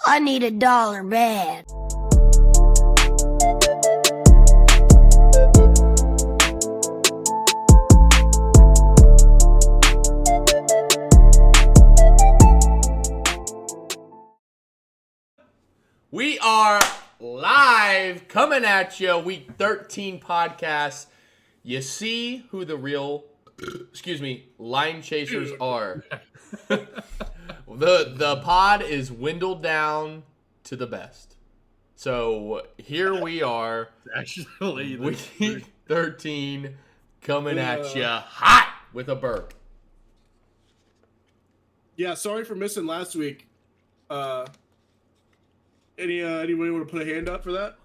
I need $1 bad. We are live coming at you, week 13 podcast. You see who the real, line chasers are. The pod is dwindled down to the best. So here we are, Actually, week 13, coming at you hot with a burp. Yeah, sorry for missing last week. Anybody want to put a hand up for that?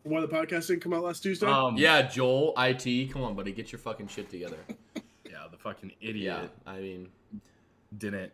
Why the podcast didn't come out last Tuesday? Yeah, Joel, IT, come on, buddy, get your fucking shit together. Yeah, the fucking idiot. Yeah, I mean, didn't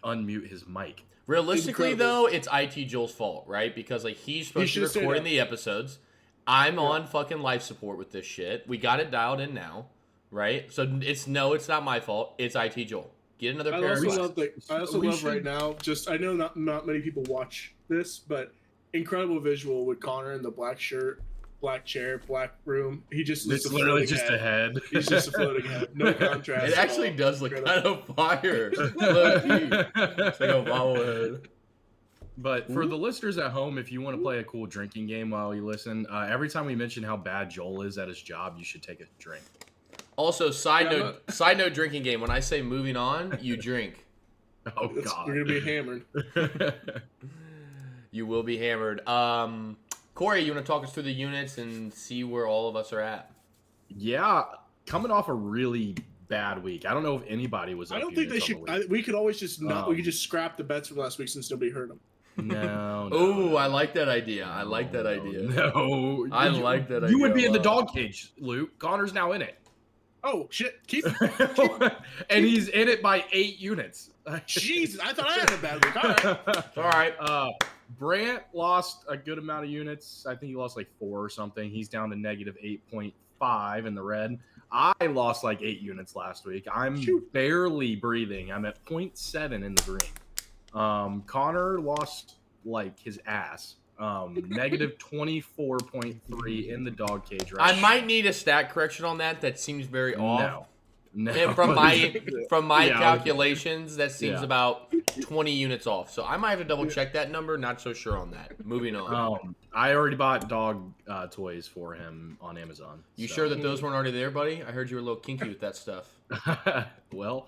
unmute his mic. Realistically, Incredible. though, it's IT Joel's fault, right? Because like he's supposed to be recording the episodes. I'm on fucking life support with this shit. We got it dialed in now, right? So it's not my fault. It's IT Joel. Get another pair of glasses. I also love right now. Just I know not many people watch this, but incredible visual with Connor in the black shirt, black chair, black room. He just It's literally just a head. He's just a floating head. No contrast. It actually does look kind of fire. It's like a bobblehead. But for the listeners at home, if you want to play a cool drinking game while you listen, every time we mention how bad Joel is at his job, you should take a drink. Also, side note, drinking game. When I say moving on, you drink. Oh God, You're gonna be hammered. You will be hammered. Corey, you want to talk us through the units and see where all of us are at? Yeah, coming off a really bad week. I don't know if anybody was. I don't think they should. We could always just not. We could just scrap the bets from last week since nobody heard them. No. Ooh, I like that idea. I like that idea. No, I like that idea. You would be a in the lot. dog cage, Luke. Connor's now in it. Oh shit! Keep. And he's in it by 8 units. Jesus, I thought I had a bad week. All right. All right. Brant lost a good amount of units. I think he lost like 4 or something. He's down to negative 8.5 in the red. I lost like 8 units last week. I'm barely breathing. I'm at 0.7 in the green. Connor lost like his ass. Negative 24.3 in the dog cage. Right. I might need a stat correction on that. That seems very off. No. And from my Yeah, calculations, that seems Yeah. about 20 units off. So I might have to double check that number. Not so sure on that. Moving on. I already bought dog toys for him on Amazon. You so. sure that those weren't already there, buddy? I heard you were a little kinky with that stuff. Well,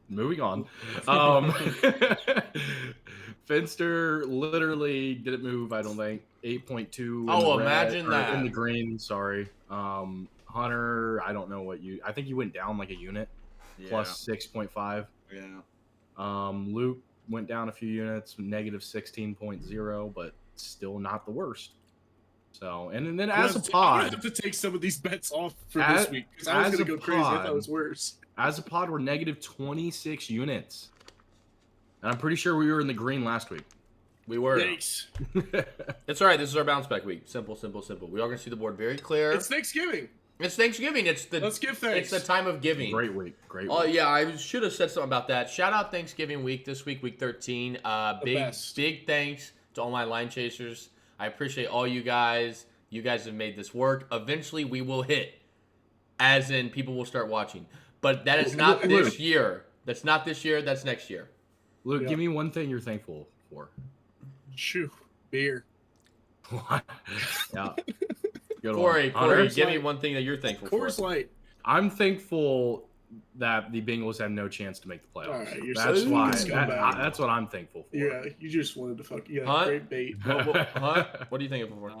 moving on. Finster literally didn't move, I don't think. 8.2. Oh, in the imagine that. In the green, sorry. Hunter, I don't know what you... I think you went down like a unit. Plus 6.5. Yeah. Luke went down a few units, negative 16.0, but still not the worst. So, and then as a pod... I have to take some of these bets off for this week because I was going to go crazy if that was worse. As a pod, we're negative 26 units. And I'm pretty sure we were in the green last week. We were. Thanks. It's all right. This is our bounce back week. Simple, simple, simple. We are going to see the board very clear. It's Thanksgiving. It's Thanksgiving. Let's give thanks. It's the time of giving. Great week. Great week. Oh, yeah. I should have said something about that. Shout out Thanksgiving week this week, week 13. Big thanks to all my line chasers. I appreciate all you guys. You guys have made this work. Eventually, we will hit, as in people will start watching. But that is not this year. That's not this year. That's next year. Luke, give me one thing you're thankful for. Shoo. Beer. What? Yeah. Good Corey, one. give me one thing that you're thankful for. Coors Light. I'm thankful that the Bengals have no chance to make the playoffs. All right, you're that's such a why. scumbag. That's what I'm thankful for. Yeah, you just wanted to fuck. Yeah, Hunt? great bait. Hunt, what are you thankful for?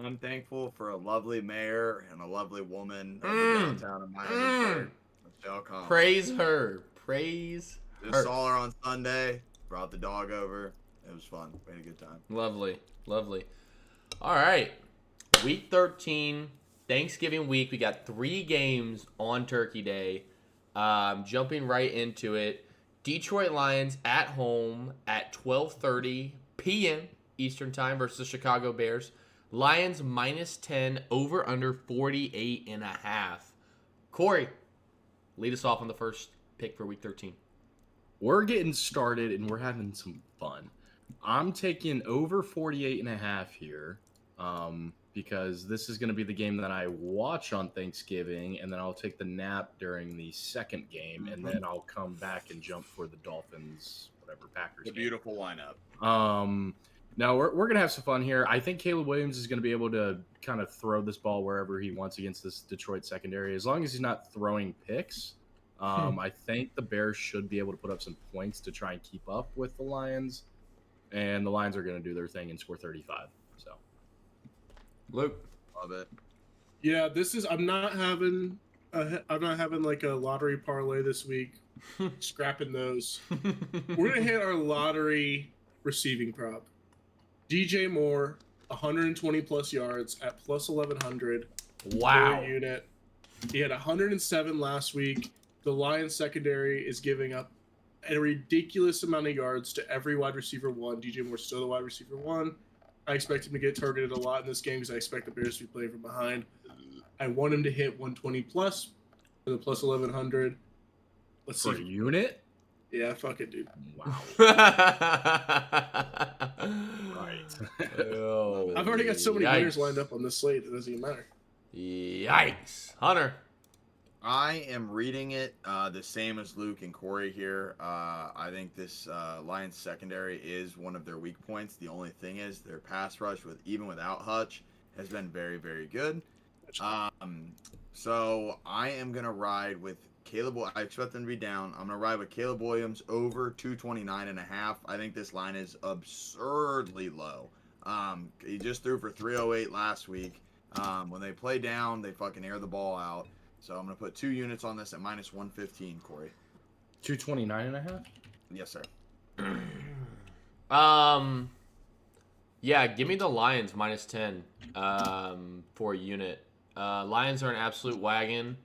I'm thankful for a lovely mayor and a lovely woman over downtown in Miami. Michelle Collins. Praise her. Praise Just her. saw her on Sunday. Brought the dog over. It was fun. We had a good time. Lovely. Lovely. All right. Week 13, Thanksgiving week. We got 3 games on Turkey Day. Jumping right into it. Detroit Lions at home at 12:30 p.m. Eastern Time versus the Chicago Bears. Lions minus 10, over under 48.5. Corey, lead us off on the first pick for week 13. we're getting started and we're having some fun. I'm taking over 48.5 here. Because this is going to be the game that I watch on Thanksgiving, and then I'll take the nap during the second game, and then I'll come back and jump for the Dolphins, whatever, Packers The game. beautiful lineup. Now we're going to have some fun here. I think Caleb Williams is going to be able to kind of throw this ball wherever he wants against this Detroit secondary, as long as he's not throwing picks. I think the Bears should be able to put up some points to try and keep up with the Lions, and the Lions are going to do their thing and score 35. So. Luke. Love it. Yeah, this is. I'm not having like a lottery parlay this week. Scrapping those. We're gonna hit our lottery receiving prop. DJ Moore, 120 plus yards at plus 1100. Wow. Per unit. He had 107 last week. The Lions secondary is giving up a ridiculous amount of yards to every wide receiver one. DJ Moore's still the wide receiver one. I expect him to get targeted a lot in this game because I expect the Bears to be playing from behind. I want him to hit 120 plus for the plus 1100. Let's For see. a unit? Yeah, fuck it, dude. Wow. Right. Oh, I've already got so many yikes. winners lined up on this slate, it doesn't even matter. Yikes. Hunter. I am reading it the same as Luke and Corey here. I think this Lions secondary is one of their weak points. The only thing is their pass rush, even without Hutch, has been very, very good. So I am going to ride with Caleb. I expect them to be down. I'm going to ride with Caleb Williams over 229.5. I think this line is absurdly low. He just threw for 308 last week. When they play down, they fucking air the ball out. So I'm going to put 2 units on this at minus 115, Corey. 229.5? Yes, sir. Yeah, give me the Lions minus 10 for a unit. Lions are an absolute wagon,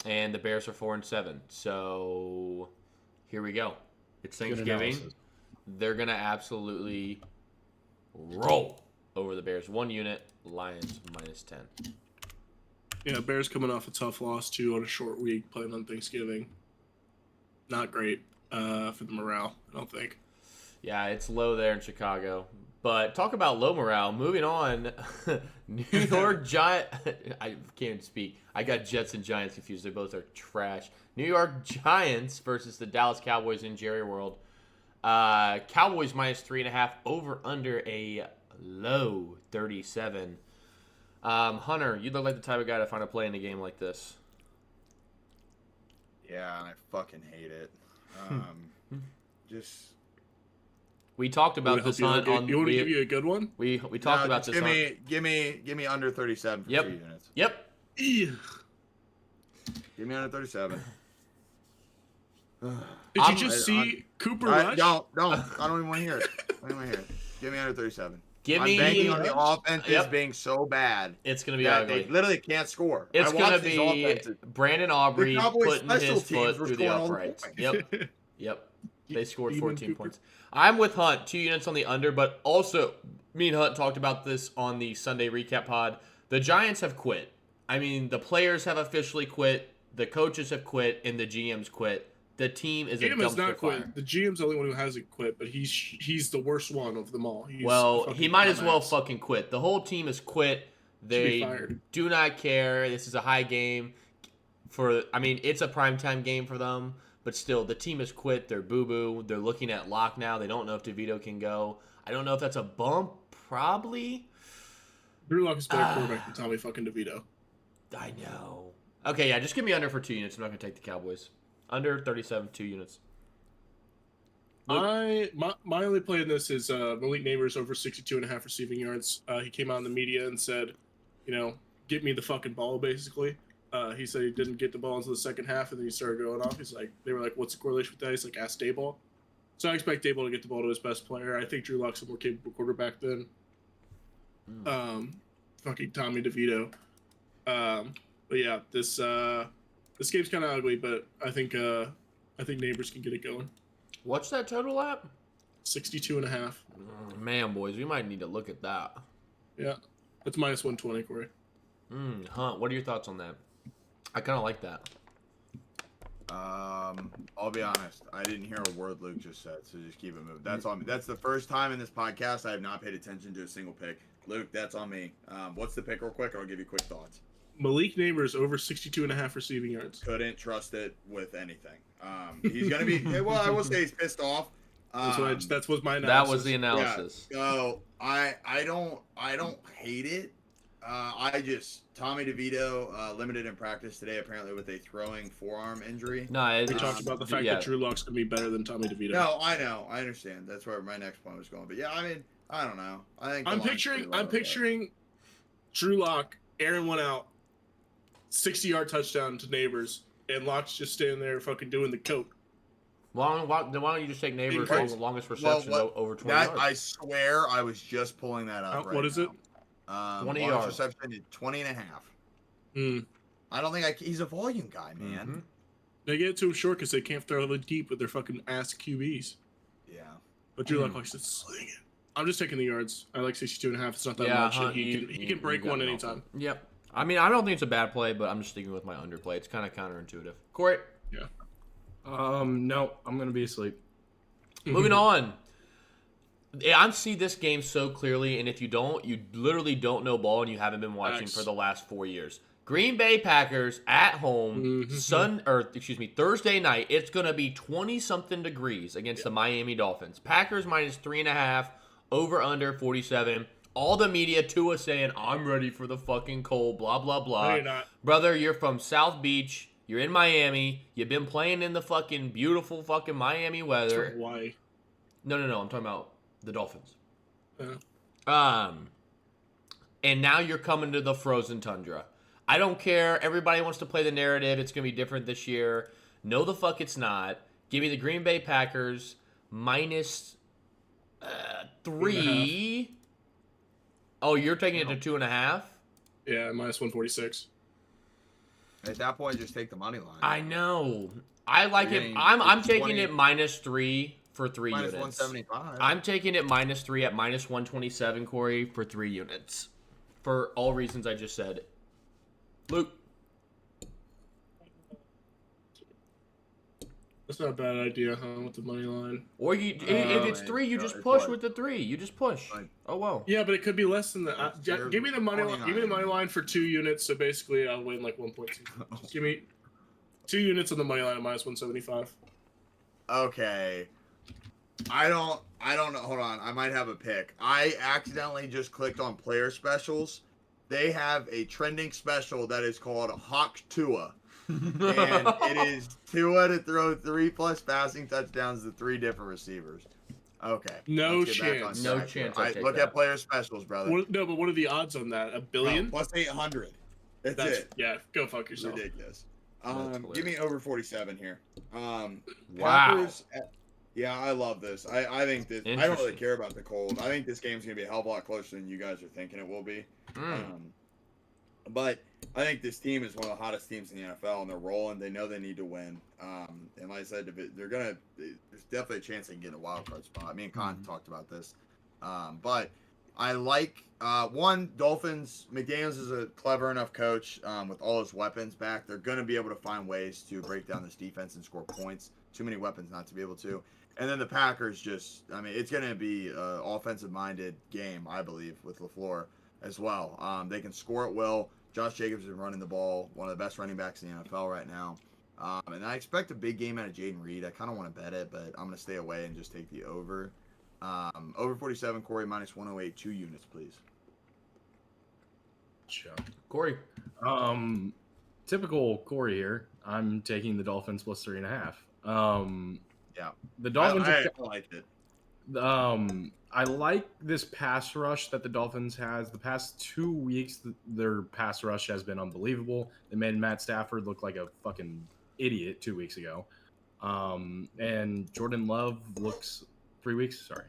and the Bears are 4-7. So here we go. It's Thanksgiving. They're going to absolutely roll over the Bears. 1 unit, Lions minus 10. Yeah, Bears coming off a tough loss, too, on a short week, playing on Thanksgiving. Not great for the morale, I don't think. Yeah, it's low there in Chicago. But talk about low morale. Moving on, New York Giants. I can't speak. I got Jets and Giants confused. They both are trash. New York Giants versus the Dallas Cowboys in Jerry World. Cowboys minus 3.5 over under a low 37. Hunter, you look like the type of guy to find a play in a game like this. Yeah, and I fucking hate it. Just we talked about this on. You want to give you a good one? We talked about this. Give me under 37 for 2 units. Yep. Give me under 37. Did you just see Cooper Rush? Don't. I don't even want to hear it. Give me under 37. I'm banking on the offenses being so bad. It's going to be ugly. They literally can't score. It's going to be Brandon Aubrey putting his foot through the uprights. Yep. They scored 14 points. I'm with Hunt. 2 units on the under, but also me and Hunt talked about this on the Sunday recap pod. The Giants have quit. I mean, the players have officially quit. The coaches have quit, and the GMs quit. The team is a dumpster not fire. quit. The GM's the only one who hasn't quit, but he's the worst one of them all. He might as well fucking quit. The whole team has quit. They do not care. This is a high game. It's a primetime game for them, but still, the team has quit. They're boo-boo. They're looking at Locke now. They don't know if DeVito can go. I don't know if that's a bump. Probably. Drew Lock is better quarterback than Tommy fucking DeVito. I know. Okay, yeah, just give me under for 2 units. I'm not going to take the Cowboys. Under 37, 2 units. My only play in this is Malik Neighbors over 62.5 receiving yards. He came out in the media and said, get me the fucking ball, basically. He said he didn't get the ball until the second half, and then he started going off. They were like, what's the correlation with that? He's like, ask Dayball. So I expect Dayball to get the ball to his best player. I think Drew Lock's a more capable quarterback than fucking Tommy DeVito. But yeah, this game's kind of ugly, but I think Neighbors can get it going. What's that total at? 62.5. Man, boys, we might need to look at that. Yeah, it's minus 120, Corey. Hunt, what are your thoughts on that? I kind of like that. I'll be honest. I didn't hear a word Luke just said, so just keep it moving. That's on me. That's the first time in this podcast I have not paid attention to a single pick. Luke, that's on me. What's the pick real quick? I'll give you quick thoughts. Malik Neighbors over 62.5 receiving yards. Couldn't trust it with anything. He's gonna be. Well, I will say he's pissed off. That's what my analysis. That was the analysis. Yeah, so I don't hate it. Tommy DeVito limited in practice today apparently with a throwing forearm injury. No, We talked about the fact that Drew Lock's gonna be better than Tommy DeVito. No, I know, I understand. That's where my next point was going. But yeah, I mean, I don't know. I think I'm picturing Drew Lock, Aaron went out, 60-yard touchdown to Neighbors, and Lock's just standing there fucking doing the coke. Why don't you just take Neighbors Because- the longest reception over 20 yards? I swear I was just pulling that up. What is it? 20 yards. reception is 20 and a half. Mm. I don't think he's a volume guy, man. Mhm. They get it to him short because they can't throw it deep with their fucking ass QBs. Yeah. But Drew Lock likes to sling it. I'm just taking the yards. I like 62.5. It's not that Yeah, much. Hunt, He can break got one it anytime. Yep. I mean, I don't think it's a bad play, but I'm just sticking with my underplay. It's kind of counterintuitive. Corey, No, I'm gonna be asleep. moving on. Yeah, I see this game so clearly, and if you don't, you literally don't know ball, and you haven't been watching Facts. for the last 4 years. Green Bay Packers at home, Thursday night. It's gonna be 20-something degrees against the Miami Dolphins. Packers minus 3.5, over under 47. All the media to us saying, "I'm ready for the fucking cold." Blah blah blah. No, you're not. Brother, you're from South Beach. You're in Miami. You've been playing in the fucking beautiful fucking Miami weather. Why? No. I'm talking about the Dolphins. Yeah. And now you're coming to the frozen tundra. I don't care. Everybody wants to play the narrative. It's going to be different this year. No, the fuck it's not. Give me the Green Bay Packers minus 3. Oh, you're taking it to 2.5? Yeah, minus 146. At that point, just take the money line. I know. I like You're it. getting I'm taking 20 it minus 3 for 3 minus units. 175. I'm taking it minus 3 at minus 127, Corey, for 3 units. For all reasons I just said. Luke. That's not a bad idea, huh? With the money line. Or if it's 3, you just push with the 3. You just push. Like- Oh, well. Yeah, but it could be less than that. They're Give me the money line. Give me the money 29. line for 2 units. So basically, I'll win like 1.2. Just give me 2 units on the money line at minus 175. Okay. I don't know. Hold on. I might have a pick. I accidentally just clicked on player specials. They have a trending special that is called Hawk Tua. And it is Tua to throw 3+ passing touchdowns to 3 different receivers. Okay. No let's get back on chance. No track here. chance I All right, take look that. at player specials, brother. No, but what are the odds on that? A billion? Plus 800. That's it. Yeah, go fuck yourself. Ridiculous. That's Give me over 47 here. Wow. Packers yeah, I love this. I think this. I don't really Interesting. care about the cold. I think this game's gonna be a hell of a lot closer than you guys are thinking it will be. But I think this team is one of the hottest teams in the NFL, and they're rolling. They know they need to win. And like I said, there's definitely a chance they can get a wild card spot. Me and Con talked about this. But I like Dolphins. McDaniels is a clever enough coach with all his weapons back. They're going to be able to find ways to break down this defense and score points. Too many weapons not to be able to. And then the Packers it's going to be an offensive-minded game, I believe, with LaFleur as well. They can score at will. Josh Jacobs is running the ball, one of the best running backs in the NFL right now. And I expect a big game out of Jaden Reed. I kind of want to bet it, but I'm going to stay away and just take the over. Over 47, Corey, minus 108, 2 units, please. Sure. Corey. Typical Corey here. I'm taking the Dolphins plus 3.5. Yeah. The Dolphins. I like it. I like this pass rush that the Dolphins has. The past 2 weeks, their pass rush has been unbelievable. They made Matt Stafford look like a fucking idiot 2 weeks ago. And Jordan Love looks 3 weeks. Sorry.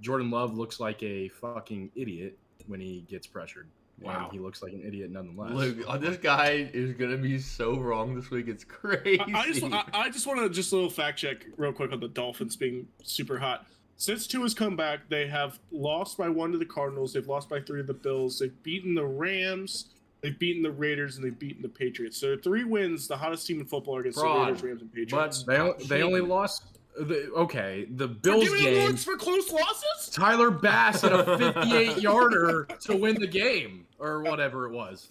Jordan Love looks like a fucking idiot when he gets pressured. Wow. And he looks like an idiot nonetheless. Luke, this guy is going to be so wrong this week. It's crazy. I just want to just a little fact check real quick on the Dolphins being super hot. Since Tua's come back, they have lost by 1 to the Cardinals. They've lost by 3 to the Bills. They've beaten the Rams, They've beaten the Raiders and they've beaten the Patriots. So 3 wins. The hottest team in football are against Fraud. the Raiders, Rams, and Patriots. They only lost. The Bills We're giving game. awards for close losses. Tyler Bass hit a 58-yarder to win the game, or whatever it was.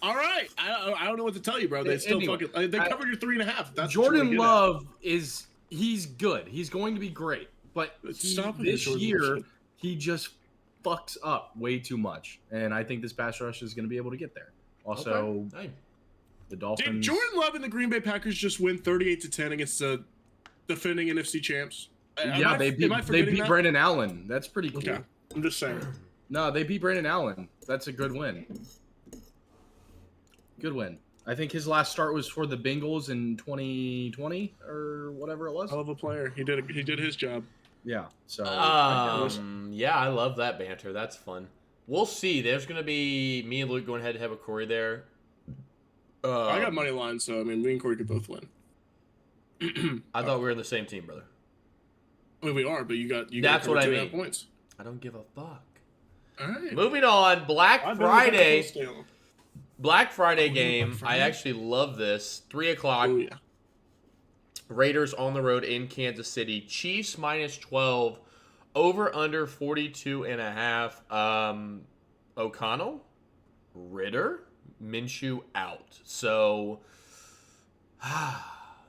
All right, I don't know what to tell you, bro. They still Anyway, they covered your 3.5. That's Jordan Love he's good. He's going to be great, but Stop with this the Jordan year Love. he just fucks up way too much, and I think this pass rush is going to be able to get there. Also, Okay. Hey. the Did Dolphins. Jordan Love and the Green Bay Packers just win 38-10 against the defending NFC champs? Yeah, they beat that? Brandon Allen. That's pretty cool. Okay, I'm just saying. No, they beat Brandon Allen. That's a good win. Good win. I think his last start was for the Bengals in 2020 or whatever it was. Hell of a player. He did his job. Yeah. So. Yeah, I love that banter. That's fun. We'll see. There's gonna be me and Luke going head to head with Corey there. I got money line, so I mean, me and Corey could both win. I thought we were in the same team, brother. I mean, we are, but you That's got what I 2.5 mean. points. I don't give a fuck. All right. Moving on, Black I've been Friday. with that Black Friday Oh, game. Black Friday? I actually love this. 3 o'clock. Oh yeah. Raiders on the road in Kansas City. Chiefs minus 12. Over under 42.5. O'Connell, Ritter, Minshew out. So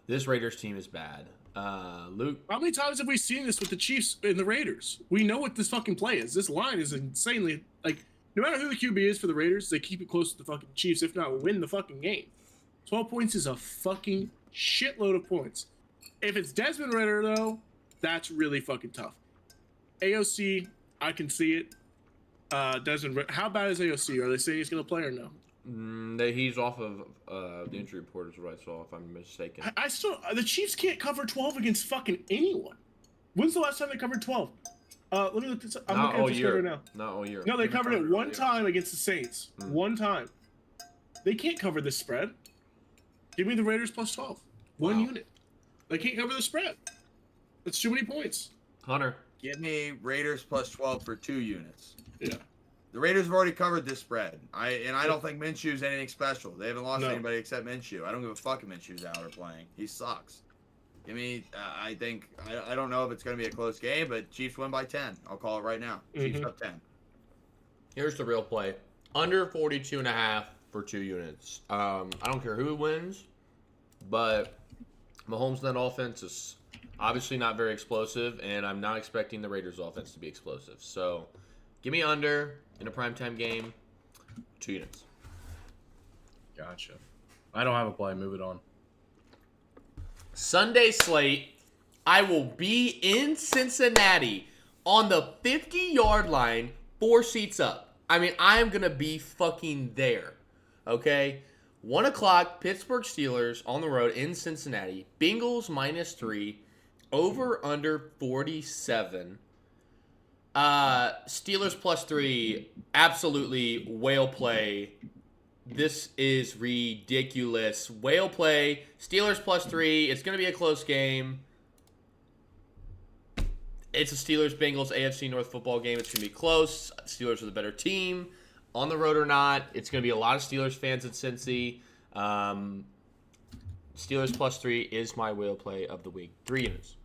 this Raiders team is bad. Luke. How many times have we seen this with the Chiefs and the Raiders? We know what this fucking play is. This line is insanely like. No matter who the QB is for the Raiders, they keep it close to the fucking Chiefs. If not, win the fucking game. 12 points is a fucking shitload of points. If it's Desmond Ritter, though, that's really fucking tough. AOC, I can see it. Desmond Ritter. How bad is AOC? Are they saying he's going to play or no? He's off of the injury report is what I saw, if I'm mistaken. I still... The Chiefs can't cover 12 against fucking anyone. When's the last time they covered 12? Let me look this up. I'm Not looking at all this year. right now. Not all year. No, they covered it one all year. time against the Saints. One time. They can't cover this spread. Give me the Raiders plus 12. One Wow. unit. They can't cover the spread. That's too many points. Hunter. Give me Raiders plus 12 for 2 units. Yeah. The Raiders have already covered this spread. I don't think Minshew's anything special. They haven't lost No. anybody except Minshew. I don't give a fuck if Minshew's out or playing. He sucks. Give me. I think I don't know if it's going to be a close game, but Chiefs win by 10. I'll call it right now. Chiefs up 10. Here's the real play. Under 42.5 for 2 units. I don't care who wins, but Mahomes' net offense is obviously not very explosive, and I'm not expecting the Raiders' offense to be explosive. So give me under in a primetime game, 2 units. Gotcha. I don't have a play. Move it on. Sunday slate, I will be in Cincinnati on the 50-yard line, 4 seats up. I mean, I am going to be fucking there, okay? 1 o'clock, Pittsburgh Steelers on the road in Cincinnati. Bengals minus 3, over under 47. Steelers plus 3, absolutely whale play. This is ridiculous. Whale play. Steelers plus 3. It's going to be a close game. It's a Steelers-Bengals AFC North football game. It's going to be close. Steelers are the better team. On the road or not, it's going to be a lot of Steelers fans in Cincy. Steelers plus 3 is my whale play of the week. 3 units.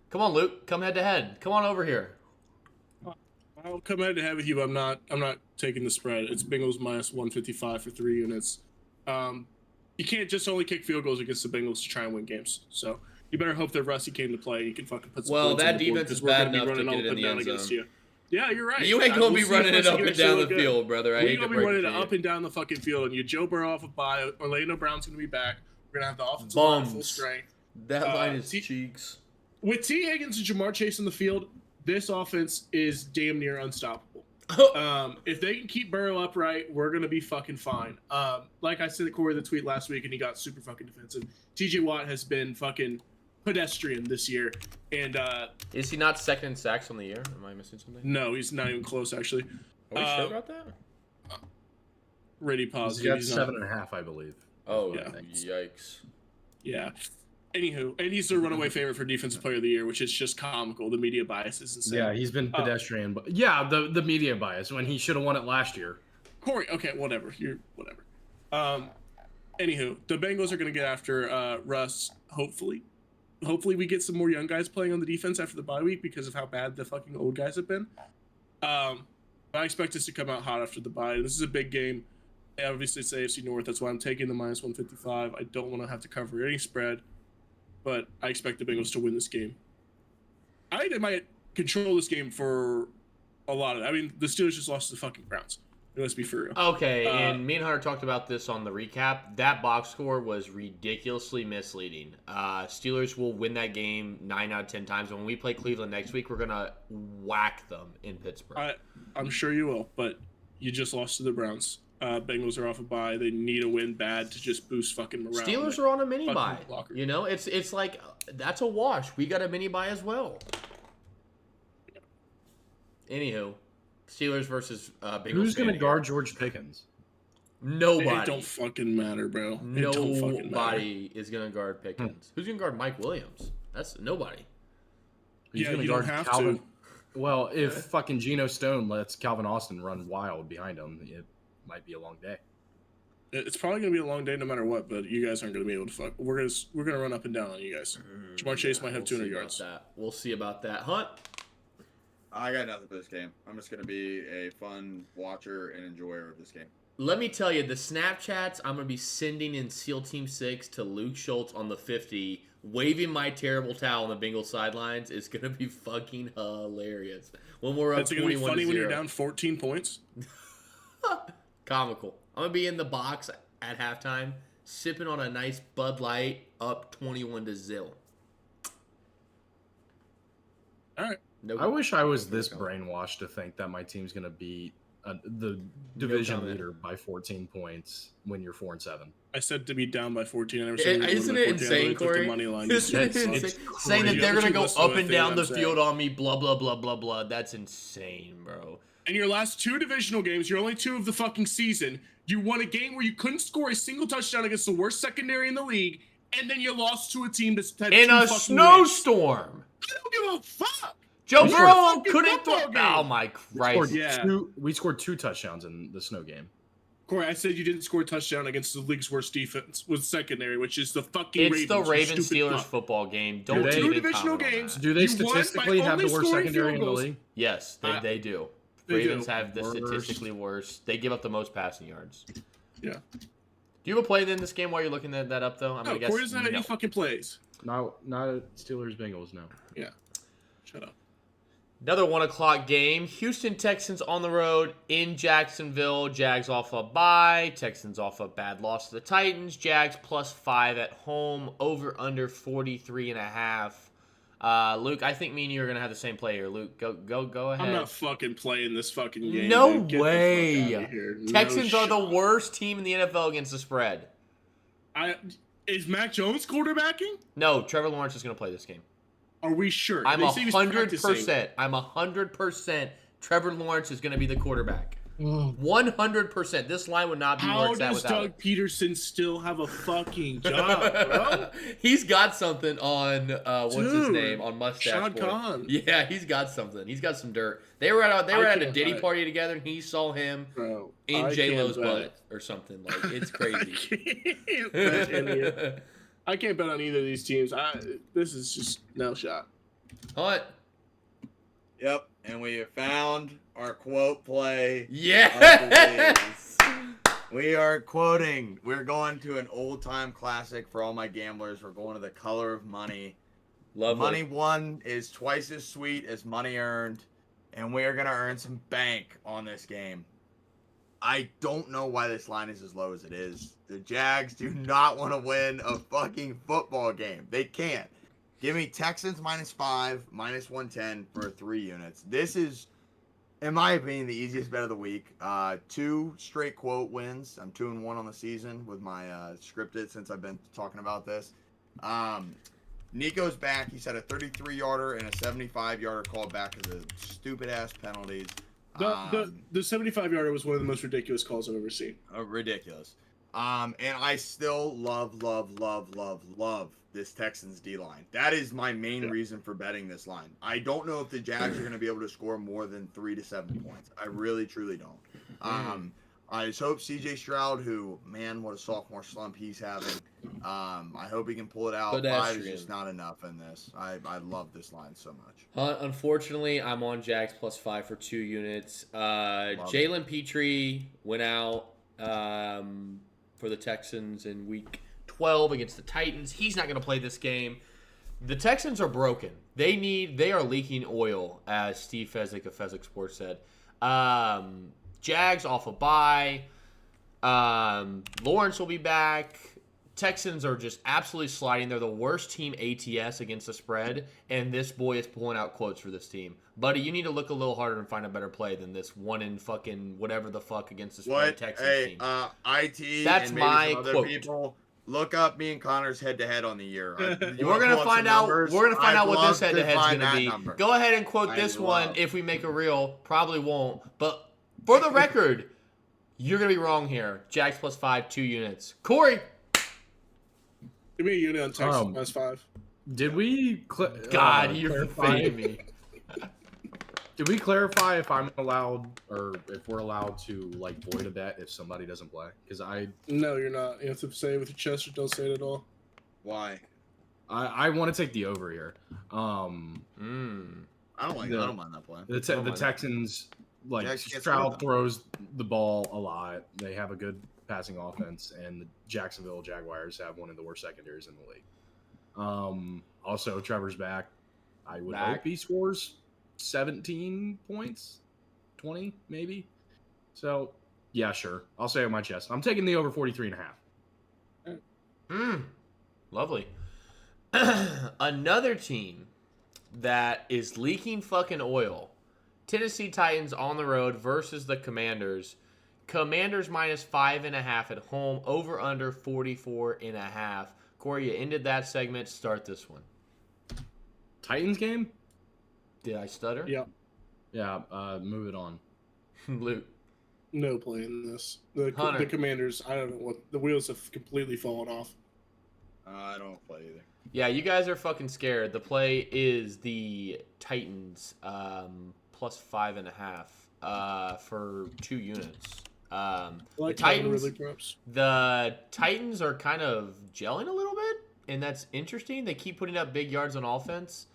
Come on, Luke. Come head to head. Come on over here. I'll come head to head with you, but I'm not taking the spread. It's Bengals minus 155 for 3 units. You can't just only kick field goals against the Bengals to try and win games. So you better hope that Rusty came to play. You can fucking put some points that on the board, defense is 'cause we're bad gonna be enough to running get it up in and the down end against zone. you. Yeah, you're right. You ain't going to be We'll see running if it up Rusty and gets down so the good. field, brother. I We're hate to gonna be break running it it to up you. and down the fucking field, and you Joe Burrow off a bye. Orlando Brown's gonna be back. We're gonna have the offensive line full Bums. strength. That line is T- cheeks. With T. Higgins and Jamar Chase on the field, this offense is damn near unstoppable. If they can keep Burrow upright, we're gonna be fucking fine. Like I said to Corey the tweet last week, and he got super fucking defensive. TJ Watt has been fucking pedestrian this year, and Is he not second in sacks on the year? Am I missing something? no, he's not even close actually. Are we sure about that? Ready He's positive. got He's not. 7.5, I believe. Oh, Yeah. yikes. Yeah. Anywho, and he's the runaway favorite for Defensive Player of the Year, which is just comical. The media bias is insane. Yeah, he's been pedestrian, but yeah, the media bias when he should have won it last year. Corey, okay, whatever. You're whatever. Anywho, the Bengals are going to get after Russ. Hopefully we get some more young guys playing on the defense after the bye week because of how bad the fucking old guys have been. But I expect us to come out hot after the bye. This is a big game. Obviously, it's AFC North. That's why I'm taking the minus 155. I don't want to have to cover any spread, but I expect the Bengals to win this game. I think they might control this game for a lot of it. I mean, the Steelers just lost to the fucking Browns. Let's be for real. Okay, and me and Hunter talked about this on the recap. That box score was ridiculously misleading. Steelers will win that game 9 out of 10 times. When we play Cleveland next week, we're going to whack them in Pittsburgh. I'm sure you will, but you just lost to the Browns. Bengals are off a bye. They need a win bad to just boost fucking morale. Steelers are on a mini bye. You know, it's like, that's a wash. We got a mini bye as well. Anywho. Steelers versus Bengals. Who's going to guard George Pickens? Nobody. It don't fucking matter, bro. Nobody is going to guard Pickens. Who's going to guard Mike Williams? That's nobody. He's going to guard Calvin. Well, if fucking Geno Stone lets Calvin Austin run wild behind him, it might be a long day. It's probably going to be a long day no matter what, but you guys aren't going to be able to fuck. We're going to run up and down on you guys. Jamar Chase might have 200 yards. We'll see about that. Hunt? I got nothing for this game. I'm just going to be a fun watcher and enjoyer of this game. Let me tell you, the Snapchats I'm going to be sending in SEAL Team 6 to Luke Schultz on the 50, waving my terrible towel on the Bengals sidelines is going to be fucking hilarious. When we're up 21-0. It's going to be funny when you're down 14 points. Comical. I'm going to be in the box at halftime, sipping on a nice Bud Light, up 21-0. All right. Nope. I wish I was this brainwashed to think that my team's going to beat the division leader by 14 points when you're 4-7. I said to be down by 14. I never said isn't it insane, Corey? Saying that they're going to go up and down the field on me, blah, blah, blah, blah, blah. That's insane, bro. In your last 2 divisional games, your only 2 of the fucking season, you won a game where you couldn't score a single touchdown against the worst secondary in the league, and then you lost to a team that's had in a snowstorm. I don't give a fuck. Joe Burrow couldn't throw. Oh my Christ! We scored 2 touchdowns in the snow game. Corey, I said you didn't score a touchdown against the league's worst defense with secondary, which is the fucking Ravens. It's the Ravens-Steelers football game. Don't do 2 divisional games. Do they statistically have the worst secondary in the league? Yes, they do. Ravens have the statistically worst. They give up the most passing yards. Yeah. Do you have a play in this game while you're looking that up, though? No, Corey doesn't have any fucking plays. Not Steelers-Bengals, no. Yeah. Shut up. Another 1 o'clock game. Houston Texans on the road in Jacksonville. Jags off a bye. Texans off a bad loss to the Titans. Jags +5 at home. Over under 43.5. Luke, I think me and you are gonna have the same play here. Luke, go ahead. I'm not fucking playing this fucking game. No way. Texans are the worst team in the NFL against the spread. Is Mac Jones quarterbacking? No, Trevor Lawrence is gonna play this game. Are we sure? I'm 100%. I'm 100%. Trevor Lawrence is going to be the quarterback. 100%. This line would not be where it's at without How does Doug Peterson still have a fucking job, bro? He's got something on what's his name on Mustache Sean Boy. Khan. Yeah, he's got something. He's got some dirt. They were at a Diddy party together, and he saw him in J-Lo's butt or something. Like, it's crazy. I can't bet on either of these teams. This is just no shot. What? Yep, and we have found our quote play. Yes! We are quoting. We're going to an old-time classic for all my gamblers. We're going to The Color of Money. Lovely. Money won is twice as sweet as money earned, and we are going to earn some bank on this game. I don't know why this line is as low as it is. The Jags do not want to win a fucking football game. They can't. Give me Texans -5, -110 for 3 units. This is, in my opinion, the easiest bet of the week. 2 straight quote wins. I'm 2-1 on the season with my scripted since I've been talking about this. Nico's back. He's had a 33-yarder and a 75-yarder called back because of stupid-ass penalties. The 75-yarder was one of the most ridiculous calls I've ever seen. Ridiculous. And I still love this Texans D line. That is my main reason for betting this line. I don't know if the Jags are going to be able to score more than 3 to 7 points. I really, truly don't. I just hope CJ Stroud, who, man, what a sophomore slump he's having. I hope he can pull it out. 5 is just not enough in this. I love this line so much. Unfortunately, I'm on Jags +5 for 2 units. Jalen Petrie went out for the Texans in week 12 against the Titans. He's not going to play this game. The Texans are broken. They are leaking oil, as Steve Fezzik of Fezzik Sports said. Jags off a bye. Lawrence will be back. Texans are just absolutely sliding. They're the worst team ATS against the spread, and this boy is pulling out quotes for this team. Buddy, you need to look a little harder and find a better play than this one in fucking whatever the fuck against the spread Texans team. IT That's and maybe my some other quote. People, look up me and Connor's head-to-head on the year. We're gonna find out. We're gonna find out what this head-to-head is gonna be. Number. Go ahead and quote this one if we make a reel. Probably won't, but for the record, you're gonna be wrong here. Jags +5, 2 units. Corey. Give me a unit on Texas +5. Did we? God, you're clarify? fading me. Did we clarify if I'm allowed or if we're allowed to like void a bet if somebody doesn't play? Because No, you're not. You have to say it with your chest or don't say it at all. Why? I want to take the over here. I don't mind that play. The Texans, like, Stroud throws the ball a lot. They have a good passing offense, and the Jacksonville Jaguars have one of the worst secondaries in the league. Also, Trevor's back. I would hope he scores 17 points, 20 maybe. So, yeah, sure. I'll say it on my chest. I'm taking the over 43.5. Lovely. Another team that is leaking fucking oil. Tennessee Titans on the road versus the Commanders. Commanders -5.5 at home. Over under 44.5. Corey, you ended that segment. Start this one. Titans game? Did I stutter? Yeah. Yeah, move it on. Luke. No play in this. The Commanders, I don't know what. The wheels have completely fallen off. I don't play either. Yeah, you guys are fucking scared. The play is the Titans +5.5 for 2 units. The Titans are kind of gelling a little bit, and that's interesting. They keep putting up big yards on offense.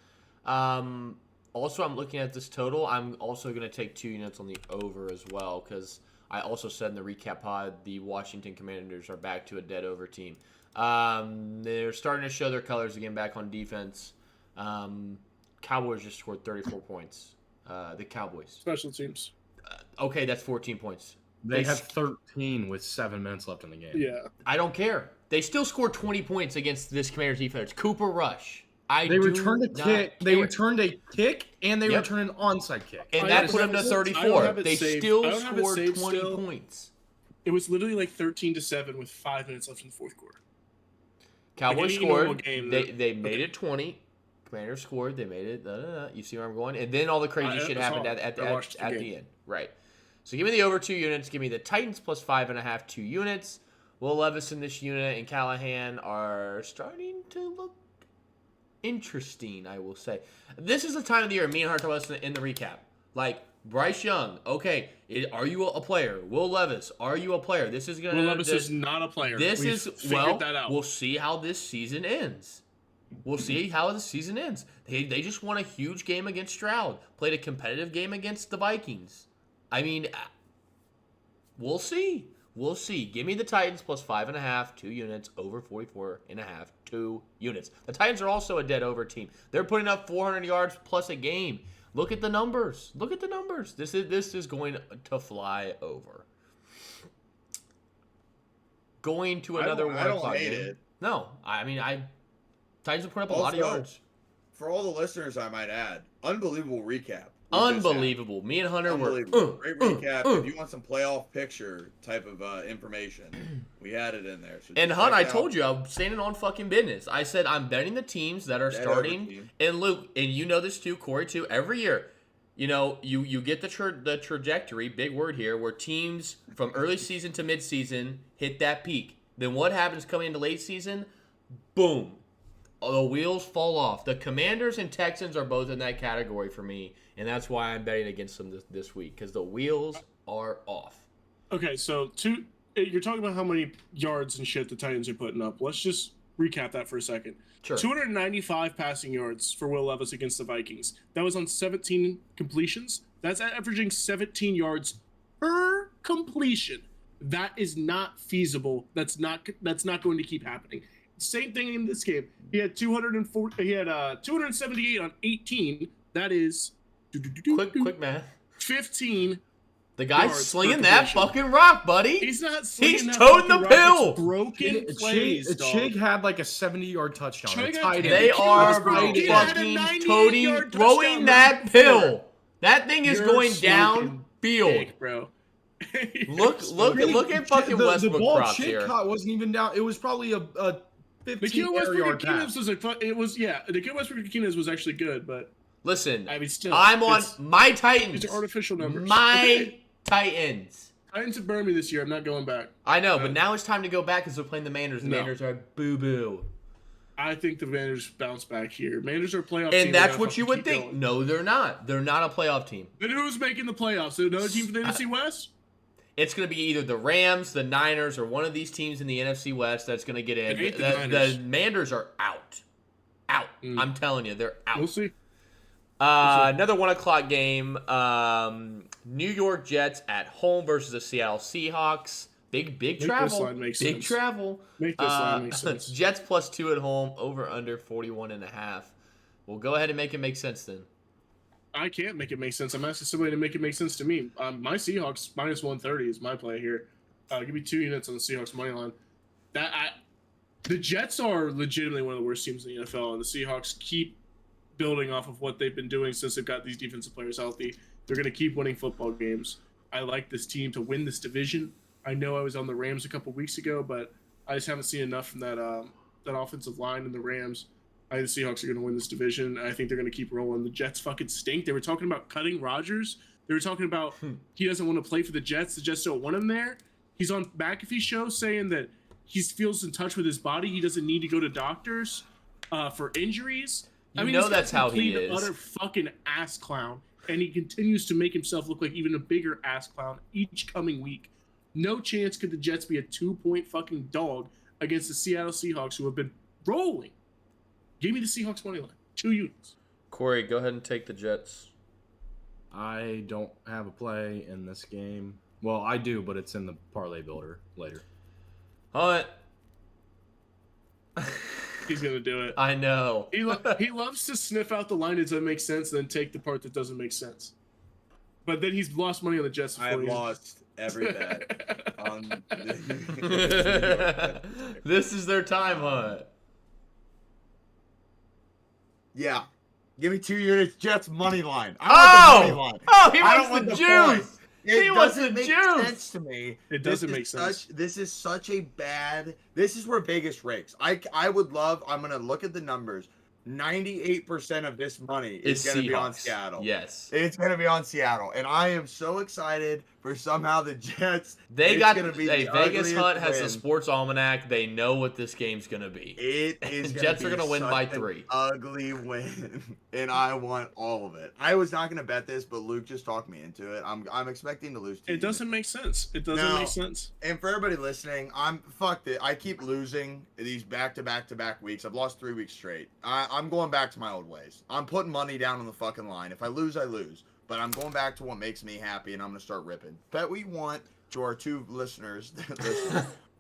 Also, I'm looking at this total. I'm also going to take 2 units on the over as well, because I also said in the recap pod the Washington Commanders are back to a dead over team. They're starting to show their colors again back on defense. Cowboys just scored 34 points. The Cowboys. Special teams. Okay, that's 14 points. They had 13 with 7 minutes left in the game. Yeah. I don't care. They still scored 20 points against this Commanders defense. Cooper Rush. They returned a kick. They returned a kick, and they returned an onside kick. And that put them to 34. They still scored 20 points. It was literally like 13-7 with 5 minutes left in the fourth quarter. Cowboys scored. They made it 20. Commanders scored. They made it. You see where I'm going? And then all the crazy shit happened at the end. Right. So give me the over 2 units. Give me the Titans +5.5, 2 units. Will Levis in this unit and Callahan are starting to look interesting, I will say. This is the time of the year me and Hunter listen in the recap. Like, Bryce Young, okay, are you a player? Will Levis, are you a player? This is going to... Will Levis is not a player. We've figured that out. We'll see how this season ends. We'll see how the season ends. They just won a huge game against Stroud. Played a competitive game against the Vikings. I mean, we'll see. We'll see. Give me the Titans +5.5, 2 units, over 44.5, 2 units. The Titans are also a dead over team. They're putting up 400 yards plus a game. Look at the numbers. Look at the numbers. This is going to fly over. Going to another one. I don't hate it. No, Titans have put up a lot of yards. For all the listeners, I might add, unbelievable recap. Unbelievable. Me and Hunter were great recap. If you want some playoff picture type of information, we had it in there. So and Hunt, I told you I'm standing on fucking business. I said I'm betting the teams that are starting. And Luke, and you know this too, Corey too. Every year, you know, you get the trajectory, big word here, where teams from early season to midseason hit that peak. Then what happens coming into late season? Boom. The wheels fall off. The Commanders and Texans are both in that category for me, and that's why I'm betting against them this week, because the wheels are off. Okay, so you're talking about how many yards and shit the Titans are putting up. Let's just recap that for a second. Sure. 295 passing yards for Will Levis against the Vikings. That was on 17 completions. That's averaging 17 yards per completion. That is not feasible. That's not going to keep happening. Same thing in this game. He had 278 on 18. That is Quick math. 15. The guy's yards slinging per that completion. fucking rock, buddy. He's not slinging He's that toting fucking the rock. pill. It's broken plays, dog. Chig had like a 70-yard touchdown. Chig A had tight 10. end. They are Bro, he had a fucking 98 toting, yard throwing touchdown that the week before. pill. That thing is You're going smoking down field. dick, bro. Look at fucking the Westbrook ball props Chig here. caught wasn't even down. It was probably a 15 Nikhil Westbrook yard Akeem pass. was Nikhil Westbrook Akeem was actually good, but Listen, I mean still I'm on it's- my Titans. These are artificial numbers. My Okay. Titans. Titans have burned me this year. I'm not going back. I know, but now it's time to go back because we're playing the Manders. The No. Manders are boo-boo. I think the Manders bounce back here. Manders are a playoff team. And that's They what gotta you fucking would keep think. going. No, they're not. They're not a playoff team. Then who's making the playoffs? Another team from the NFC West? It's going to be either the Rams, the Niners, or one of these teams in the NFC West that's going to get in. It ain't the The Niners. Manders are out. Out. I'm telling you, they're out. We'll see. Another 1 o'clock game. New York Jets at home versus the Seattle Seahawks. Big this travel. line make Big sense. travel. Make this line make sense. Jets +2 at home. Over under 41.5. Well, go ahead and make it make sense then. I can't make it make sense. I'm asking somebody to make it make sense to me. My Seahawks -130 is my play here. Give me 2 units on the Seahawks money line. The Jets are legitimately one of the worst teams in the NFL, and the Seahawks keep building off of what they've been doing since they've got these defensive players healthy. They're going to keep winning football games. I like this team to win this division. I know I was on the Rams a couple weeks ago, but I just haven't seen enough from that offensive line in the Rams. I think the Seahawks are going to win this division. I think they're going to keep rolling. The Jets fucking stink. They were talking about cutting Rodgers. They were talking about he doesn't want to play for the Jets. The Jets don't want him there. He's on McAfee's show saying that he feels in touch with his body. He doesn't need to go to doctors for injuries. You know this that's guy's how he complete is. Utter fucking ass clown, and he continues to make himself look like even a bigger ass clown each coming week. No chance could the Jets be a 2-point fucking dog against the Seattle Seahawks, who have been rolling. Give me the Seahawks money line. 2 units. Corey, go ahead and take the Jets. I don't have a play in this game. Well, I do, but it's in the parlay builder later. Hunt. He's gonna do it. I know. He loves to sniff out the line that doesn't make sense, then take the part that doesn't make sense. But then he's lost money on the Jets. I've lost every bet on. This is their time, Hunt. Yeah, give me 2 units. Jets money line. I want the money line. Oh, he I don't wants want the point. juice. It He wants doesn't the make juice. sense to me. It doesn't make sense. This is such a bad. This is where Vegas rakes. I would love. I'm gonna look at the numbers. 98% of this money is It's gonna be on Seahawks. Seattle. Yes. It's gonna be on Seattle, and I am so excited for somehow the Jets. They it's got gonna be hey, the Vegas ugliest Hunt has win. the sports almanac. They know what this game's gonna be. It is. Jets are gonna gonna win by such an 3. Ugly win, and I want all of it. I was not gonna bet this, but Luke just talked me into it. I'm expecting to lose. It doesn't make sense. It doesn't No. make sense. And for everybody listening, I'm fucked it. I keep losing these back-to-back-to-back weeks. I've lost 3 weeks straight. I'm going back to my old ways. I'm putting money down on the fucking line. If I lose, I lose. But I'm going back to what makes me happy, and I'm gonna start ripping. Bet what you want to our 2 listeners,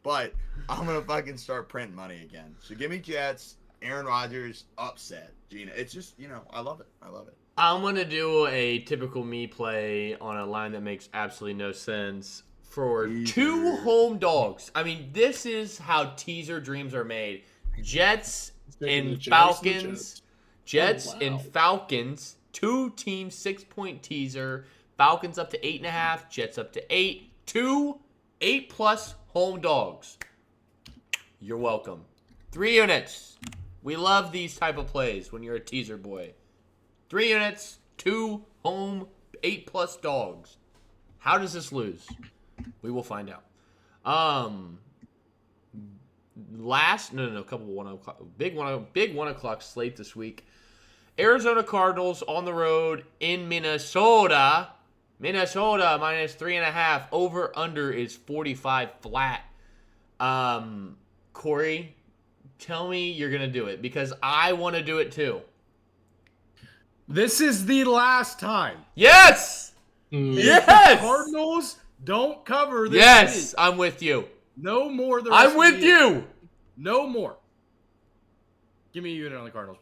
but I'm gonna fucking start printing money again. So give me Jets, Aaron Rodgers, upset, Gina. It's just I love it. I love it. I'm gonna do a typical me play on a line that makes absolutely no sense for Teaser. 2 home dogs. I mean, this is how teaser dreams are made. Jets Taking the and Jets and the Falcons. Jets Oh, wow. and Falcons. 2 team 6-point teaser. Falcons up to 8.5. Jets up to 8. 2 8+ home dogs. You're welcome. 3 units. We love these type of plays when you're a teaser boy. 3 units. 2 home 8+ dogs. How does this lose? We will find out. Couple 1 o'clock, big 1 o'clock slate this week. Arizona Cardinals on the road in Minnesota. Minnesota minus 3.5. Over under is 45 flat. Corey, tell me you're gonna do it because I want to do it too. This is the last time. Yes. Yes. Cardinals don't cover this Yes, week. I'm with you. No more. The rest I'm of with the year. you. No more. Give me a unit on the Cardinals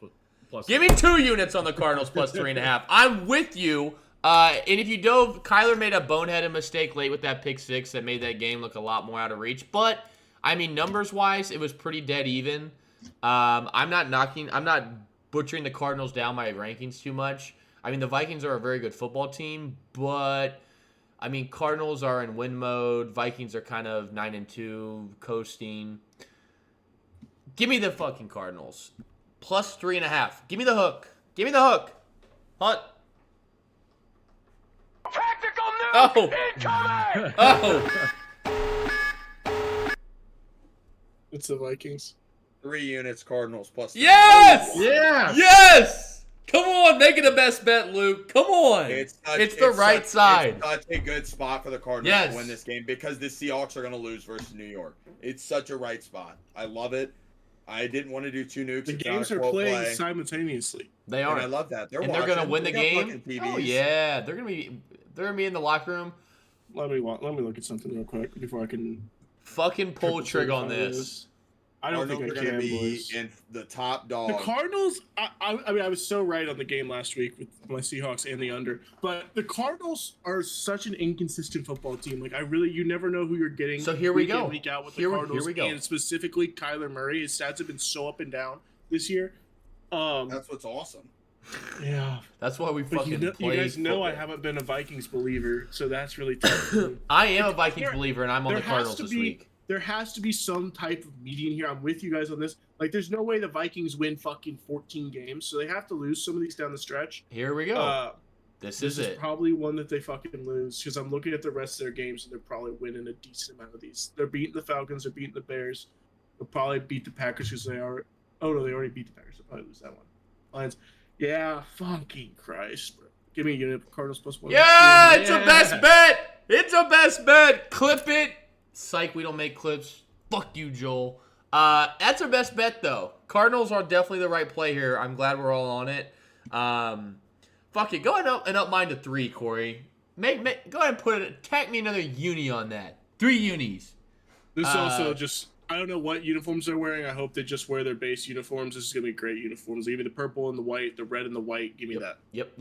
plus. Give me 2 units on the Cardinals plus 3.5. I'm with you. And if you dove, Kyler made a boneheaded mistake late with that pick 6 that made that game look a lot more out of reach. But I mean, numbers-wise, it was pretty dead even. I'm not butchering the Cardinals down my rankings too much. I mean, the Vikings are a very good football team, but I mean, Cardinals are in win mode. Vikings are kind of 9-2, coasting. Give me the fucking Cardinals. Plus 3.5. Give me the hook. Give me the hook. Hunt. Tactical nuke incoming! Oh. It's the Vikings. 3 units, Cardinals plus. Yes! Yes. Yes! Come on, make it a best bet, Luke. Come on. It's the right side. It's such a good spot for the Cardinals Yes. to win this game because the Seahawks are going to lose versus New York. It's such a right spot. I love it. I didn't want to do 2 nukes. The It's not games a are quote playing play. simultaneously. They And are. I love that. They're And they're gonna watching. win the They got game. fucking Oh TVs. yeah, they're gonna be in the locker room. Let me look at something real quick before I can Fucking pull trigger on certify this. I don't think I Cardinals are can, going to be boys. in the top dog. The Cardinals, I mean, I was so right on the game last week with my Seahawks and the under, but the Cardinals are such an inconsistent football team. Like, you never know who you're getting. So here we week in, go. Week out with Here the we Cardinals, go. and specifically Kyler Murray. His stats have been so up and down this year. That's what's awesome. Yeah, That's why we but fucking you play guys know I football. haven't been a Vikings believer, so that's really tough. for me. I am a Vikings There- believer, and I'm on the there has Cardinals to this be- week. There has to be some type of median here. I'm with you guys on this. Like, there's no way the Vikings win fucking 14 games, so they have to lose some of these down the stretch. Here we go. This this is it. probably one that they fucking lose because I'm looking at the rest of their games and they're probably winning a decent amount of these. They're beating the Falcons, they're beating the Bears. They'll probably beat the Packers because they are. Oh no, they already beat the Packers. They'll probably lose that one. Lions. Yeah, fucking Christ, bro. Give me a unit Cardinals plus 1. Yeah, it's a best bet. It's a best bet. Clip it. Psych, we don't make clips. Fuck you, Joel. That's our best bet, though. Cardinals are definitely the right play here. I'm glad we're all on it. Fuck it. Go ahead and up mine to 3, Corey. Go ahead and tack me another uni on that. 3 unis. This also just. I don't know what uniforms they're wearing. I hope they just wear their base uniforms. This is gonna be great uniforms. Give me the purple and the white, the red and the white. Give me that. Yep.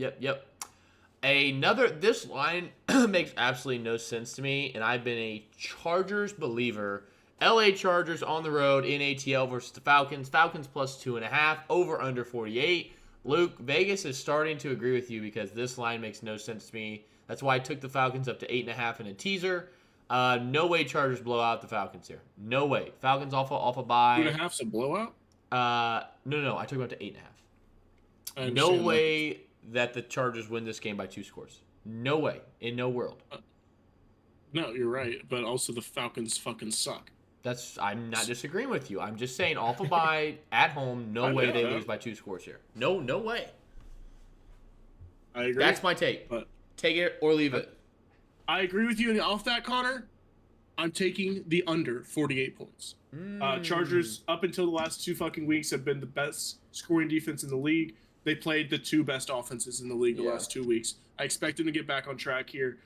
This line makes absolutely no sense to me, and I've been a Chargers believer. LA Chargers on the road in ATL versus the Falcons. Falcons plus 2.5, over under 48. Luke, Vegas is starting to agree with you because this line makes no sense to me. That's why I took the Falcons up to 8.5 in a teaser. No way Chargers blow out the Falcons here. No way. Falcons off a bye. 2.5's a blowout. No. I took them up to 8.5. I No understand way that the Chargers win this game by 2 scores. No way. In no world. that. No, you're right. But also the Falcons fucking suck. I'm not disagreeing with you. I'm just saying off a bye at home, no way they lose by 2 scores here. No way. I agree. That's my take. But Take it or leave it. I agree with you. And off that, Connor, I'm taking the under 48 points. Chargers, up until the last 2 fucking weeks, have been the best scoring defense in the league. They played the 2 best offenses in the league the last 2 weeks. I expect them to get back on track here.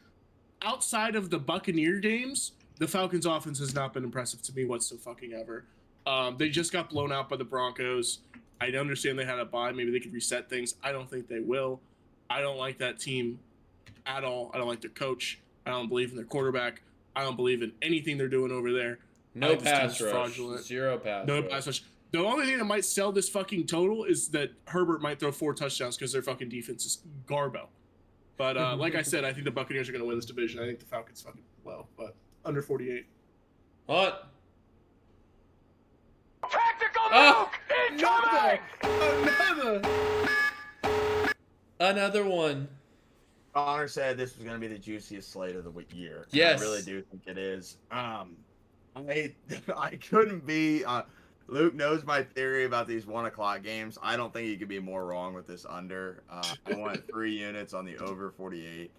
Outside of the Buccaneer games, the Falcons' offense has not been impressive to me whatsoever. They just got blown out by the Broncos. I understand they had a bye. Maybe they could reset things. I don't think they will. I don't like that team at all. I don't like their coach. I don't believe in their quarterback. I don't believe in anything they're doing over there. No This pass team's rush. fraudulent. 0 pass No rush. pass rush. The only thing that might sell this fucking total is that Herbert might throw 4 touchdowns because their fucking defense is garbo. But like I said, I think the Buccaneers are going to win this division. I think the Falcons fucking low, but under 48. What? Tactical Oh. nuke incoming! Another. Another one. Connor said this was going to be the juiciest slate of the year. Yes. I really do think it is. I couldn't be. Luke knows my theory about these 1 o'clock games. I don't think he could be more wrong with this under. I want 3 units on the over 48.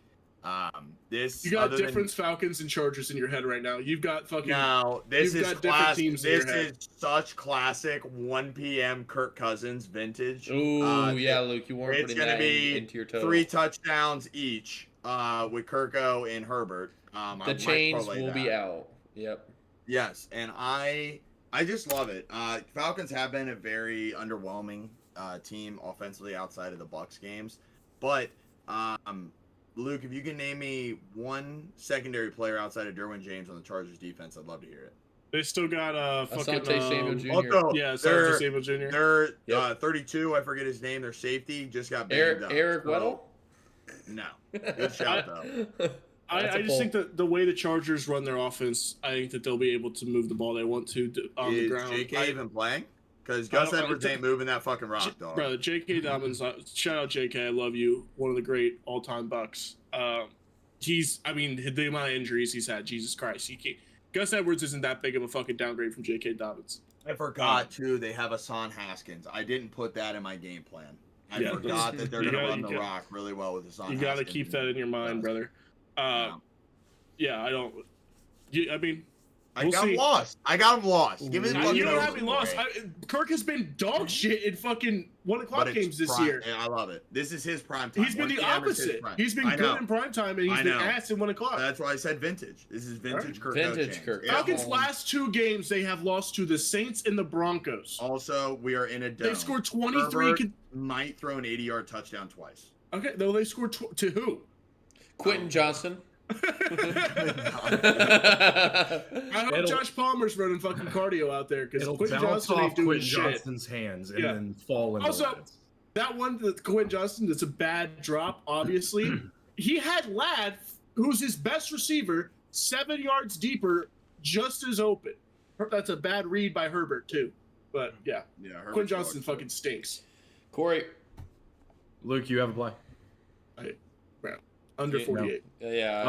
You got different Falcons and Chargers in your head right now. You've got fucking. No, this you've is got different class. teams in This your head. is such classic 1 p.m. Kirk Cousins vintage. Ooh, yeah, Luke, you weren't It's putting going to that be into your total. 3 touchdowns each with Kirko and Herbert. The chains will be out. Yep. Yes, and I just love it. Falcons have been a very underwhelming team offensively outside of the Bucs games, but Luke, if you can name me one secondary player outside of Derwin James on the Chargers defense, I'd love to hear it. They still got fucking Asante Samuel Jr. Also, yeah, Asante Samuel Jr. They're 32. I forget his name. Their safety just got banged up. Eric Weddle? No, good shout though. I just think that the way the Chargers run their offense, I think that they'll be able to move the ball they want to on the ground. Is JK even playing? Because Gus Edwards ain't moving that fucking rock, dog. Bro, J.K. Dobbins, shout out J.K. I love you. One of the great all-time Bucks. The amount of injuries he's had, Jesus Christ. Gus Edwards isn't that big of a fucking downgrade from J.K. Dobbins. I forgot, too, they have Hassan Haskins. I didn't put that in my game plan. I forgot that they're going to run the rock really well with Hassan Haskins. You got to keep that in your mind, brother. Yeah, I don't... I got him lost. Give me the you don't have me lost. Kirk has been dog shit in fucking 1 o'clock games this year. Yeah, I love it. This is his prime time. He's been the opposite. He's been good in prime time, and he's been ass in 1 o'clock. That's why I said vintage. This is vintage Kirk. Vintage Kirk. Falcons' last 2 games, they have lost to the Saints and the Broncos. Also, we are in a dome. They scored 23. Herbert might throw an 80-yard touchdown twice. Okay, though they scored to who? Quentin Johnson. I hope Josh Palmer's running fucking cardio out there because Quentin Johnson ain't doing shit. Johnson's hands and then fall into Also, that one, the Quentin Johnson, that's a bad drop, obviously. He had Ladd, who's his best receiver, 7 yards deeper, just as open. That's a bad read by Herbert, too. But, yeah. Quentin Johnson fucking stinks. Corey. Luke, you have a play. Under 48. Yeah.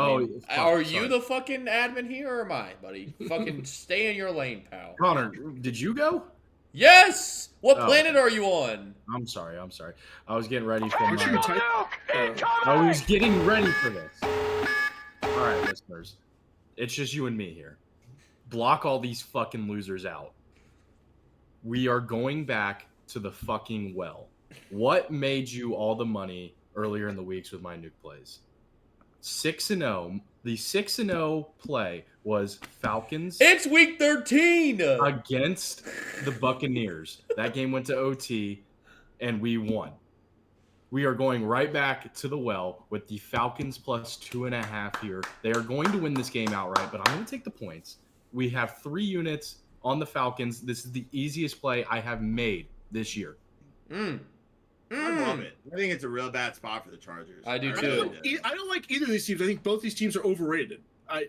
Are you the fucking admin here or am I, buddy? Fucking stay in your lane, pal. Connor, did you go? Yes! What planet are you on? I'm sorry. I was getting ready for I was getting ready for this. All right, listeners. It's just you and me here. Block all these fucking losers out. We are going back to the fucking well. What made you all the money earlier in the weeks with my nuke plays? 6-0. The 6-0 play was Falcons. It's week 13 against the Buccaneers. That game went to OT, and we won. We are going right back to the well with the Falcons plus 2.5 here. They are going to win this game outright, but I'm going to take the points. We have 3 units on the Falcons. This is the easiest play I have made this year. I love it. I think it's a real bad spot for the Chargers. I do too. I don't like either of these teams. I think both these teams are overrated. I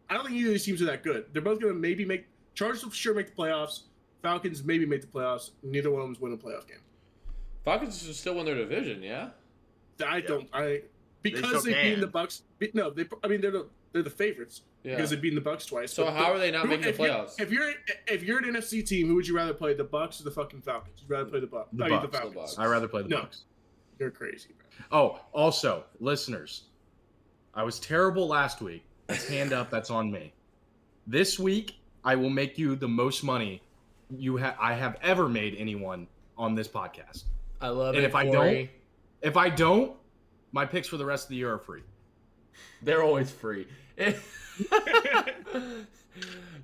don't think either of these teams are that good. They're both going to maybe make – Chargers will for sure make the playoffs. Falcons maybe make the playoffs. Neither one of them's win a playoff game. Falcons should still win their division, yeah? Because they've beaten the Bucs. No, they're the favorites because they've beaten the Bucs twice. So how are they not making the playoffs? If you're an NFC team, who would you rather play, the Bucs or the fucking Falcons? You'd rather play the Bucs. The Falcons. I'd rather play the Bucs. You're crazy, man. Oh, also, listeners, I was terrible last week. That's hand up. That's on me. This week, I will make you the most money I have ever made anyone on this podcast. I love and it, Corey. If I don't, my picks for the rest of the year are free. They're always free.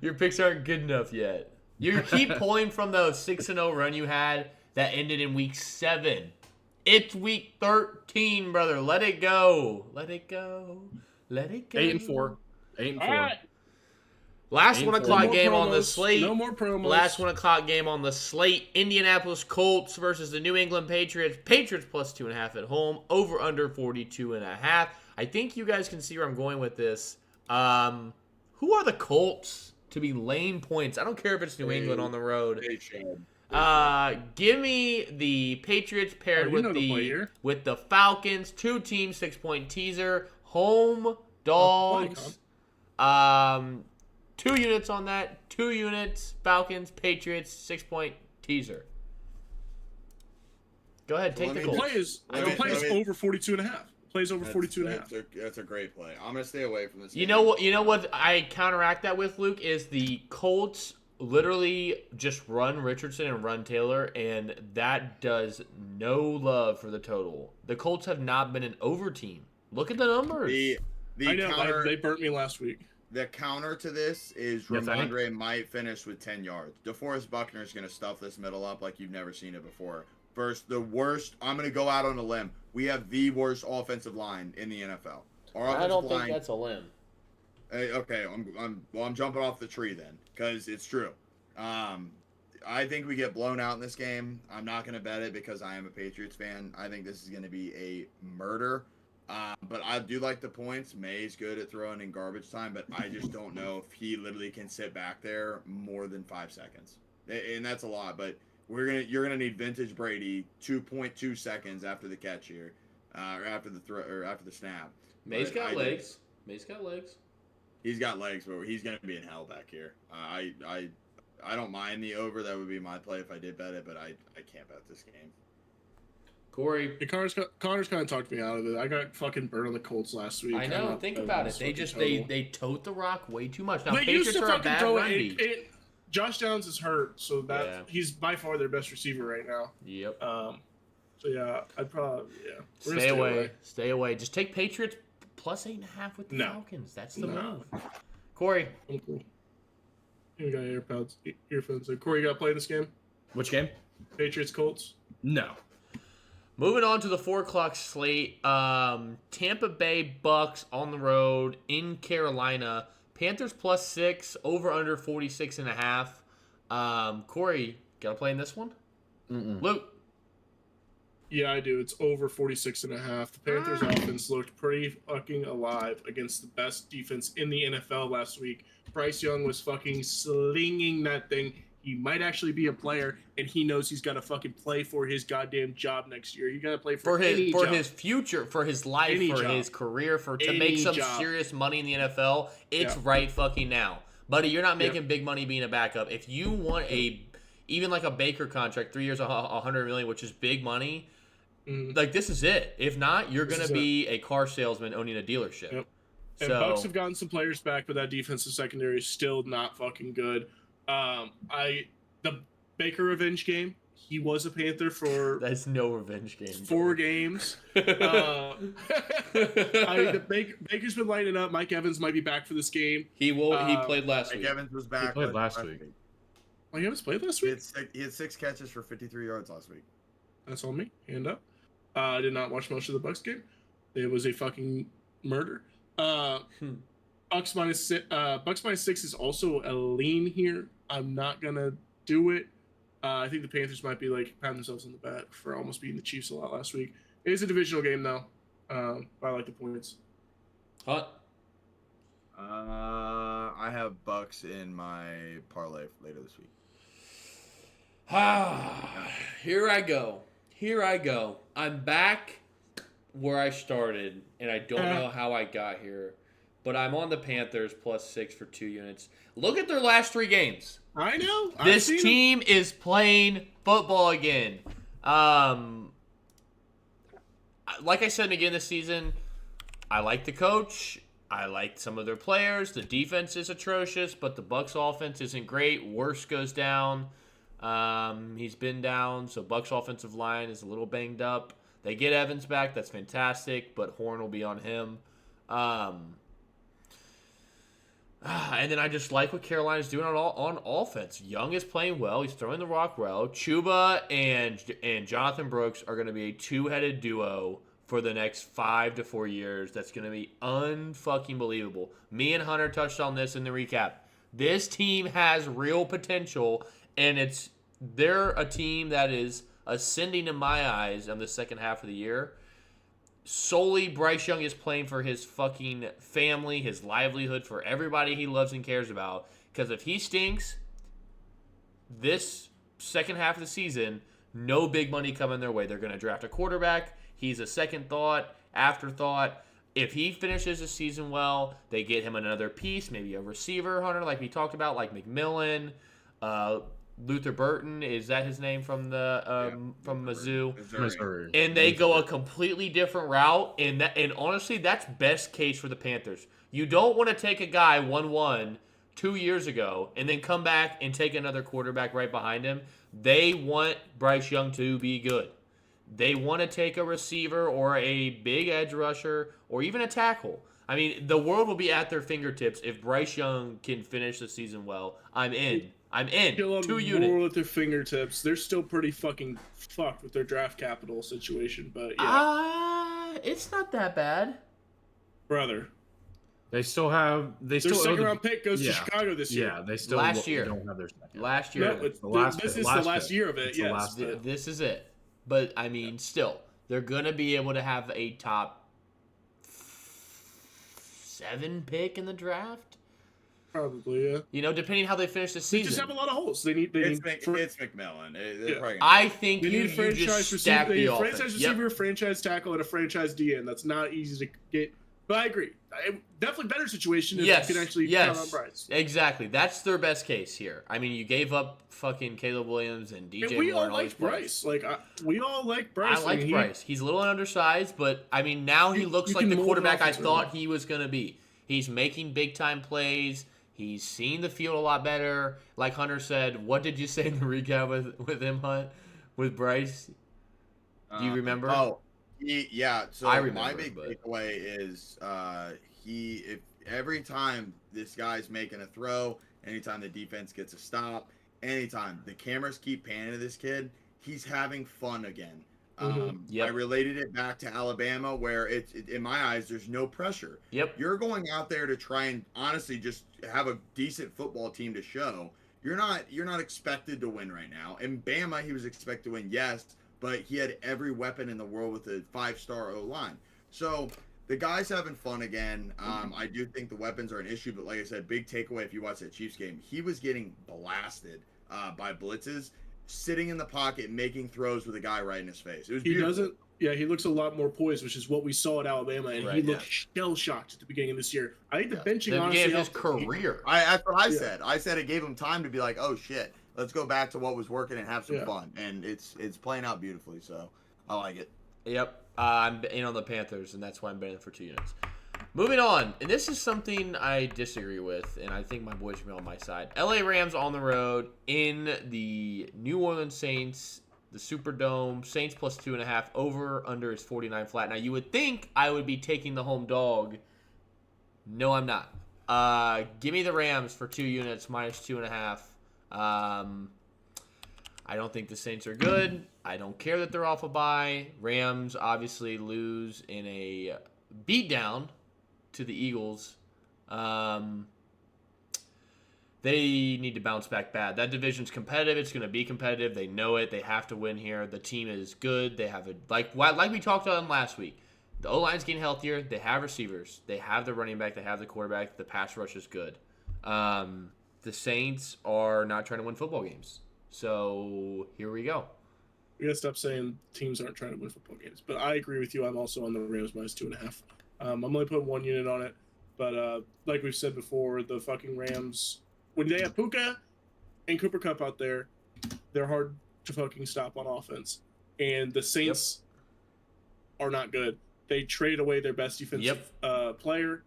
Your picks aren't good enough yet. You keep pulling from the 6-0 run you had that ended in week 7. It's week 13, brother. Let it go. Let it go. Let it go. 8-4. 8-4. All right. Last 1 o'clock game on the slate. No more promos. Last 1 o'clock game on the slate. Indianapolis Colts versus the New England Patriots. Patriots plus 2.5 at home. Over under 42.5. I think you guys can see where I'm going with this. Who are the Colts to be laying points? I don't care if it's New England on the road. Give me the Patriots paired you know the play here. with the Falcons. 2 team 6-point teaser. Home dogs. 2 units on that. 2 units. Falcons, Patriots, 6-point teaser. Go ahead, take the The Colts. play is over 42.5. Plays over 42.5. That's a great play. I'm gonna stay away from this. You know what I counteract that with, Luke, is the Colts literally just run Richardson and run Taylor, and that does no love for the total. The Colts have not been an over team. Look at the numbers. I know, they burnt me last week. The counter to this is Ramondre might finish with 10 yards. DeForest Buckner is going to stuff this middle up like you've never seen it before. First, the worst. I'm going to go out on a limb. We have the worst offensive line in the NFL. I don't think that's a limb. Okay, I'm jumping off the tree then, because it's true. I think we get blown out in this game. I'm not going to bet it because I am a Patriots fan. I think this is going to be a murder. But I do like the points. May's good at throwing in garbage time, but I just don't know if he literally can sit back there more than 5 seconds, and that's a lot. But you're gonna need vintage Brady 2.2 seconds after the catch here, or after the throw or after the snap. May's got legs. May's got legs. He's got legs, but he's gonna be in hell back here. I don't mind the over. That would be my play if I did bet it, but I can't bet this game. Corey. Connor's kind of talked me out of it. I got fucking burned on the Colts last week. I know. Think about it. They tote the rock way too much. Now they Patriots used to are a fucking bad throw run it. D. Josh Downs is hurt, so he's by far their best receiver right now. Yep. So yeah, I'd probably Stay away. Stay away. Just take Patriots plus 8.5 with the Falcons. That's the move. Corey. I'm cool. You got earphones. So Corey, you got to play this game? Which game? Patriots Colts. No. Moving on to the 4 o'clock slate. Tampa Bay Bucks on the road in Carolina. Panthers plus 6, over under 46.5. Corey, got to play in this one? Luke. Yeah, I do. It's over 46.5. The Panthers offense looked pretty fucking alive against the best defense in the NFL last week. Bryce Young was fucking slinging that thing. He might actually be a player, and he knows he's got to fucking play for his goddamn job next year. You got to play for his future, for his life, his career, to make some serious money in the NFL. It's right fucking now, buddy. You're not making big money being a backup. If you want even like a Baker contract, 3 years, $100 million, which is big money. Like, this is it. If not, you're going to be a car salesman owning a dealership. Yep. And Bucks have gotten some players back, but that defensive secondary is still not fucking good. The Baker revenge game, he was a Panther for... That's no revenge game. 4 games. Baker's been lighting up. Mike Evans might be back for this game. He played last week. Mike Evans was back. He played last week. Mike Evans played last week? He had 6 catches for 53 yards last week. That's on me. Hand up. I did not watch most of the Bucks game. It was a fucking murder. Bucks minus 6 is also a lean here. I'm not gonna do it. I think the Panthers might be like patting themselves on the back for almost beating the Chiefs a lot last week. It is a divisional game though. But I like the points. Hot. I have Bucks in my parlay later this week. Here I go. I'm back where I started, and I don't know how I got here, but I'm on the Panthers plus 6 for 2 units. Look at their last 3 games. I know. This team is playing football again. Like I said again this season, I like the coach. I like some of their players. The defense is atrocious, but the Bucks offense isn't great. Worst goes down. He's been down, so Bucks offensive line is a little banged up. They get Evans back. That's fantastic, but Horn will be on him. And then I just like what Carolina's doing on offense. Young is playing well. He's throwing the rock well. Chuba and Jonathan Brooks are going to be a 2-headed duo for the next 5 to 4 years. That's going to be unfucking believable. Me and Hunter touched on this in the recap. This team has real potential, and they're a team that is ascending in my eyes in the second half of the year. Solely Bryce Young is playing for his fucking family, his livelihood, for everybody he loves and cares about. Because if he stinks, this second half of the season, no big money coming their way. They're going to draft a quarterback. He's a second thought, afterthought. If he finishes the season well, they get him another piece, maybe a receiver, Hunter, like we talked about, like McMillan, Luther Burton. Is that his name from from Mizzou? Missouri. And they go a completely different route, and honestly, that's best case for the Panthers. You don't want to take a guy 1-1 2 years ago and then come back and take another quarterback right behind him. They want Bryce Young to be good. They want to take a receiver or a big edge rusher or even a tackle. I mean, the world will be at their fingertips if Bryce Young can finish the season well. I'm in. Still 2 on units. world at their fingertips. They're still pretty fucking fucked with their draft capital situation, but yeah. It's not that bad. Brother. They still have. They Their still second round pick goes to Chicago this year. Yeah, they still Last year. don't have their second. Last year. No, it's, The last this pick, is last the last pick. year of it, It's the yes. last pick. This is it. But, I mean, still, they're going to be able to have a top 7 pick in the draft. Probably, yeah. You know, depending how they finish the They season. just have a lot of holes. They need. It's McMillan. They're Yeah. probably gonna- I think They you need a franchise just receiver. stack They the need a offense. franchise Yep. receiver, a franchise tackle, and a franchise DN. That's not easy to get. But I agree. Definitely better situation if Yes, you can actually count on Bryce. exactly. That's their best case here. I mean, you gave up fucking Caleb Williams and DJ And we Moore all and all these like players. Bryce. We all like Bryce. I like Bryce. He's a little undersized, but I mean, now he looks you like can the mold an quarterback I offense thought around he was going to be. He's making big time plays. He's seeing the field a lot better. Like Hunter said, what did you say in the recap with him, Hunt? With Bryce? Do you remember? So I my remember, big but- takeaway is if every time this guy's making a throw, anytime the defense gets a stop, anytime the cameras keep panning to this kid, he's having fun again. Yep. I related it back to Alabama, where it in my eyes, there's no pressure. Yep. You're going out there to try and honestly just have a decent football team to show. You're not expected to win right now. In Bama, he was expected to win, yes, but he had every weapon in the world with a 5-star O-line. So the guy's having fun again. I do think the weapons are an issue, but like I said, big takeaway if you watch that Chiefs game, he was getting blasted by blitzes, sitting in the pocket, making throws with a guy right in his face. It was beautiful. He looks a lot more poised, which is what we saw at Alabama, and Right, he looked shell-shocked at the beginning of this year. I think the benching The honestly beginning of his helped him. career. That's what I Yeah. said. I said it gave him time to be like, oh shit, let's go back to what was working and have some Yeah. fun. And it's playing out beautifully, so I like it. Yep. I'm in on the Panthers, and that's why I'm betting for 2 units. Moving on, and this is something I disagree with, and I think my boys will be on my side. LA Rams on the road in the New Orleans Saints, the Superdome. Saints plus 2.5, over under is 49 flat. Now, you would think I would be taking the home dog. No, I'm not. Give me the Rams for 2 units, minus 2.5. I don't think the Saints are good. I don't care that they're off a bye. Rams obviously lose in a beatdown to the Eagles. They need to bounce back bad. That division's competitive. It's going to be competitive. They know it. They have to win here. The team is good. They have like we talked about last week. The O-line's getting healthier. They have receivers. They have the running back. They have the quarterback. The pass rush is good. The Saints are not trying to win football games. So here we go. We gotta stop saying teams aren't trying to win football games. But I agree with you. I'm also on the Rams minus 2.5. I'm only putting 1 unit on it. But like we've said before, the fucking Rams, when they have Puka and Cooper Kupp out there, they're hard to fucking stop on offense. And the Saints are not good. They trade away their best defensive player.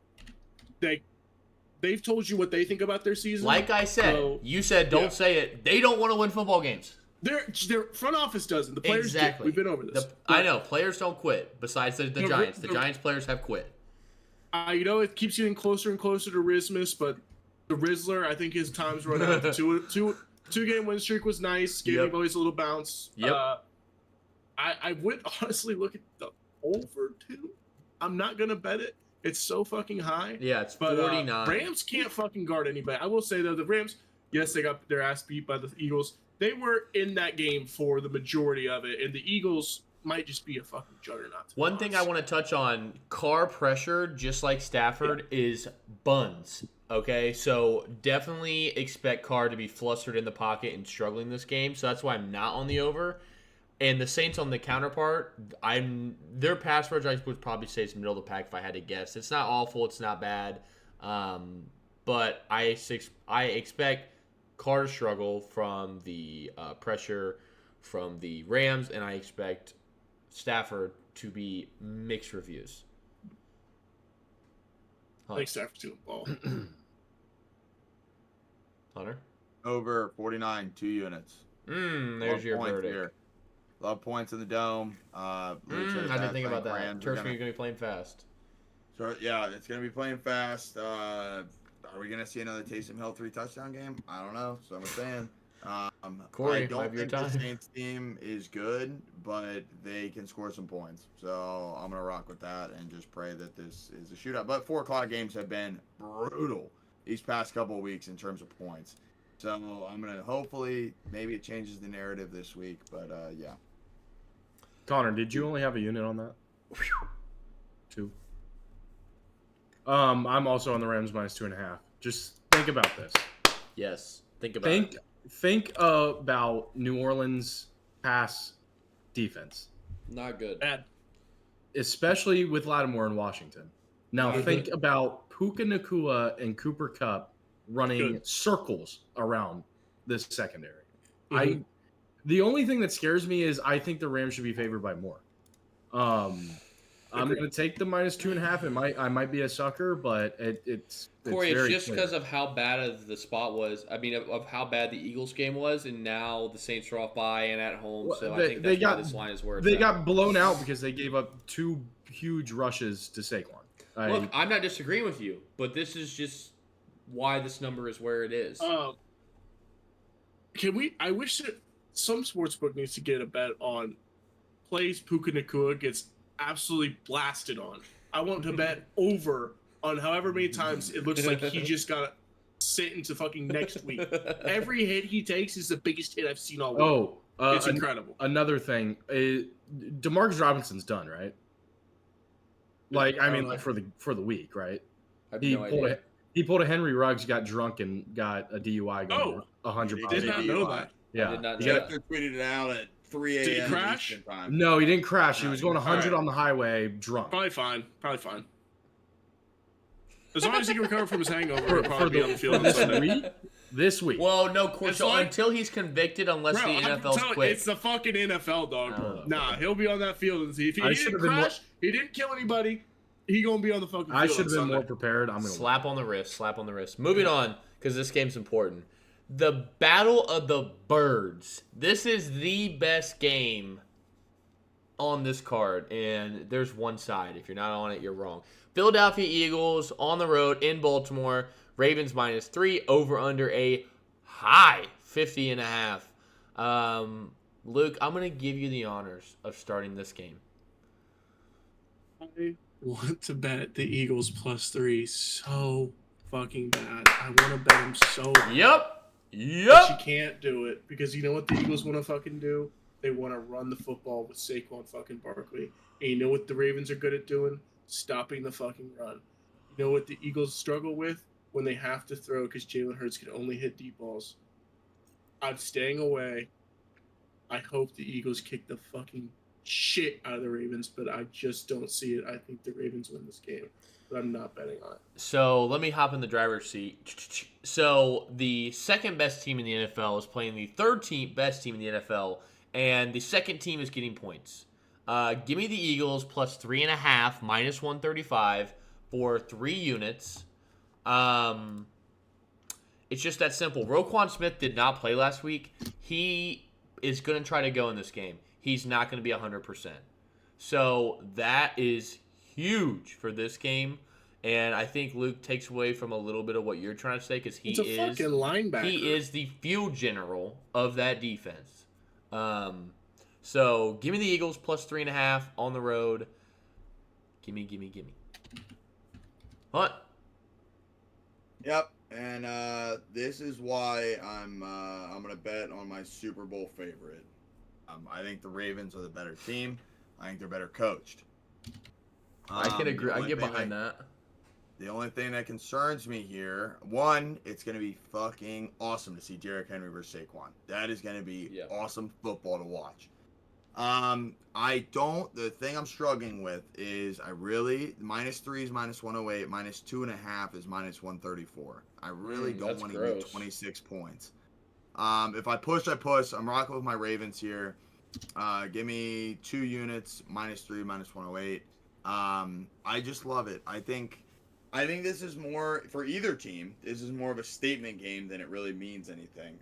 They've told you what they think about their season. Like I said, So, you said don't say it. They don't want to win football games. Their front office doesn't. The players do. We've been over this. I know. Players don't quit, besides the The- Giants. The the- Giants players have quit. It keeps getting closer and closer to Rismus, but the Rizzler, I think his time's run out. The two-game win streak was nice. Gave Yep. him always a little bounce. Yep. I would honestly look at the over 2. I'm not going to bet it. It's so fucking high. Yeah, it's But 49. Rams can't fucking guard anybody. I will say, though, the Rams, yes, they got their ass beat by the Eagles. They were in that game for the majority of it, and the Eagles might just be a fucking juggernaut. to be One thing I honest. want to touch on, Carr pressure, just like Stafford, is buns. Okay, so definitely expect Carr to be flustered in the pocket and struggling this game. So that's why I'm not on the over. And the Saints on the counterpart, their pass rush I would probably say is middle of the pack if I had to guess. It's not awful, it's not bad, but I expect Carr to struggle from the pressure from the Rams, and I expect Stafford to be mixed reviews. Thanks, Stafford, to the ball. Hunter? Over 49, 2 units. There's your points verdict. here. Love points in the dome. I didn't think about that. Turf's going to be playing fast. So yeah, it's gonna be playing fast. Are we gonna see another Taysom Hill 3 touchdown game? I don't know. So I'm saying. Corey, I don't have your think the time. Saints team is good, but they can score some points. So I'm gonna rock with that and just pray that this is a shootout. But 4 o'clock games have been brutal these past couple of weeks in terms of points. So I'm gonna hopefully maybe it changes the narrative this week. But yeah. Connor, did you only have a unit on that? 2. I'm also on the Rams -2.5. Just think about this. Yes, think about it. Think about New Orleans pass defense, Not good. Bad. especially with Lattimore in Washington. Now think about Puka Nacua and Cooper Kupp running circles around this secondary. Mhm. The only thing that scares me is I think the Rams should be favored by more. I'm going to take the -2.5. I might be a sucker, but it's Corey, it's very just clear. because of how bad of the spot was. I mean, of how bad the Eagles game was, and now the Saints are off by and at home. Well, So they- I think they that's why got- this line is where it's They at. got blown out because they gave up 2 huge rushes to Saquon. Look, I'm not disagreeing with you, but this is just why this number is where it is. I wish that some sportsbook needs to get a bet on plays Puka Nacua gets absolutely blasted on. I want to bet over on however many times it looks like he just got sent into fucking next week. Every hit he takes is the biggest hit I've seen all week. It's incredible. Another thing, Demarcus Robinson's done, right? Like, I mean, like for the week, right? I have no idea. He pulled a Henry Ruggs, got drunk, and got a DUI going 100 He miles Did an not hour. know that. Yeah. I did not He know got- that. Tweeted it out at 3 a.m. Did he crash? Eastern time. No, he didn't crash. He No, was he going didn't. 100 Alright. on the highway drunk. Probably fine. As long as he can recover from his hangover, For, he'll for, probably be on the field on this Sunday. week? This week. Well, no, Corey, It's so like- until he's convicted, unless Bro, the I'm NFL's telling you, quick. it's the fucking NFL, dog. Oh. Nah, he'll be on that field. And see if he I didn't should've been crash, he didn't kill anybody. He gonna be on the fucking field. I should have on been Sunday. more prepared. I'm going to Slap on the wrist. Slap on the wrist. Moving on, because this game's important. The Battle of the Birds. This is the best game on this card, and there's one side. If you're not on it, you're wrong. Philadelphia Eagles on the road in Baltimore. Ravens -3, over under a high 50.5. Luke, I'm going to give you the honors of starting this game. I want to bet the Eagles +3 so fucking bad. I want to bet them so bad. Yep. But you Yep. can't do it because you know what the Eagles want to fucking do? They want to run the football with Saquon fucking Barkley. And you know what the Ravens are good at doing? Stopping the fucking run. You know what the Eagles struggle with? When they have to throw because Jalen Hurts can only hit deep balls. I'm staying away. I hope the Eagles kick the fucking shit out of the Ravens, but I just don't see it. I think the Ravens win this game, but I'm not betting on it. So let me hop in the driver's seat. So the second best team in the NFL is playing the third best team in the NFL, and the second team is getting points. Give me the Eagles +3.5, -135 for 3 units. It's just that simple. Roquan Smith did not play last week. He is going to try to go in this game. He's not going to be 100%. So that is huge for this game. And I think Luke takes away from a little bit of what you're trying to say because It's a fucking linebacker. he is the field general of that defense. So give me the Eagles +3.5 on the road. Gimme. What? Yep, and this is why I'm gonna bet on my Super Bowl favorite. I think the Ravens are the better team. I think they're better coached. I can agree. I the get only thing behind that. The only thing that concerns me here, one, it's going to be fucking awesome to see Derrick Henry versus Saquon. That is going to be awesome football to watch. The thing I'm struggling with is -3 is -108, -2.5 is -134. I really don't want to get 26 points. If I push, I push. I'm rocking with my Ravens here. Give me 2 units, -3, -108. I just love it. I think this is more for either team. This is more of a statement game than it really means anything.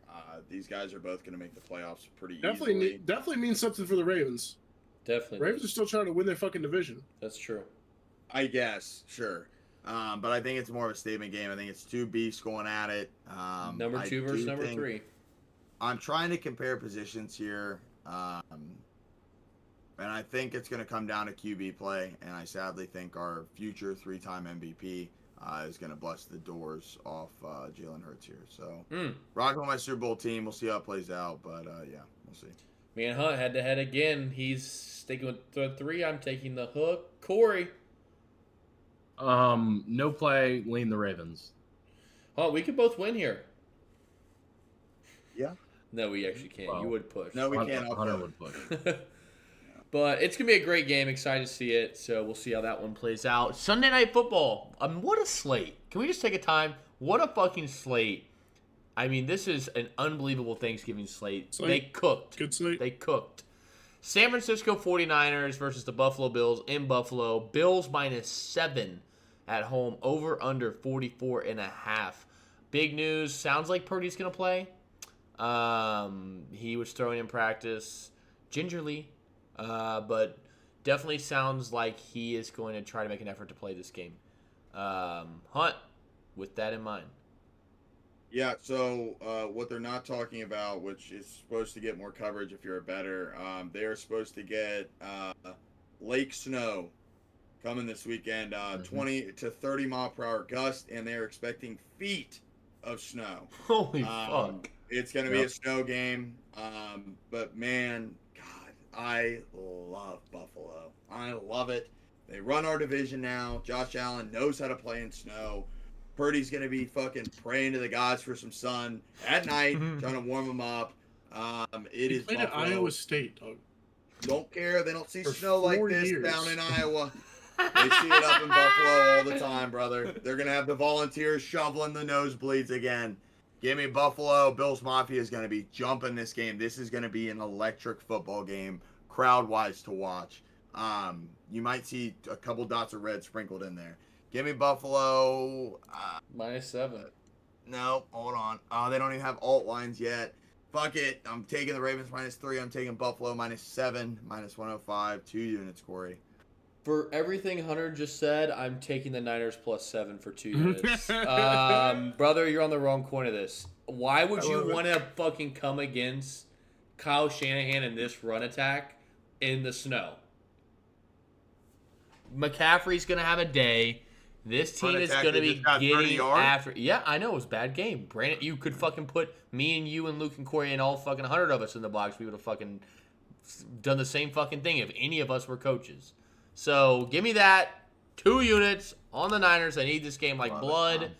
These guys are both going to make the playoffs pretty easily. Definitely means something for the Ravens. Definitely. Ravens are still trying to win their fucking division. That's true. I guess, sure. But I think it's more of a statement game. I think it's 2 beasts going at it. Number 2 versus number 3. I'm trying to compare positions here. And I think it's going to come down to QB play. And I sadly think our future 3-time MVP is going to bust the doors off Jalen Hurts here. So, rocking with my Super Bowl team. We'll see how it plays out. But, yeah, we'll see. Me and Hunt head-to-head again. He's sticking with the 3. I'm taking the hook. Corey. No play, lean the Ravens. Oh, we could both win here. Yeah. No, we actually can't. Well, you would push. No, we can't. Hunter would push. But it's going to be a great game. Excited to see it. So we'll see how that one plays out. Sunday Night Football. What a slate. Can we just take a time? What a fucking slate. I mean, this is an unbelievable Thanksgiving slate. They cooked. Good slate. They cooked. San Francisco 49ers versus the Buffalo Bills in Buffalo. Bills -7 at home. Over under 44.5. Big news. Sounds like Purdy's going to play. He was throwing in practice gingerly. But definitely sounds like he is going to try to make an effort to play this game. Hunt, with that in mind. Yeah, so what they're not talking about, which is supposed to get more coverage if you're a bettor, they are supposed to get lake snow coming this weekend, 20 to 30 mile per hour gust, and they're expecting feet of snow. Holy fuck. It's going to be a snow game, but man, God, I love Buffalo. I love it. They run our division now. Josh Allen knows how to play in snow. Purdy's going to be fucking praying to the gods for some sun at night, trying to warm him up. It is played at Iowa State, dog. Don't care. They don't see For snow like 4 this years. down in Iowa. They see it up in Buffalo all the time, brother. They're going to have the volunteers shoveling the nosebleeds again. Give me Buffalo. Bills Mafia is going to be jumping this game. This is going to be an electric football game, crowd-wise to watch. You might see a couple dots of red sprinkled in there. Give me Buffalo. -7. No, hold on. They don't even have alt lines yet. Fuck it. I'm taking the Ravens -3. I'm taking Buffalo -7, -105. 2 units, Corey. For everything Hunter just said, I'm taking the Niners +7 for 2 units. Brother, you're on the wrong coin of this. Why would you want to fucking come against Kyle Shanahan in this run attack in the snow? McCaffrey's going to have a day. This team is going to be getting after. Yeah, I know. It was a bad game. Brandon, you could fucking put me and you and Luke and Corey and all fucking 100 of us in the box. We would have fucking done the same fucking thing if any of us were coaches. So give me that. 2 units on the Niners. I need this game like blood.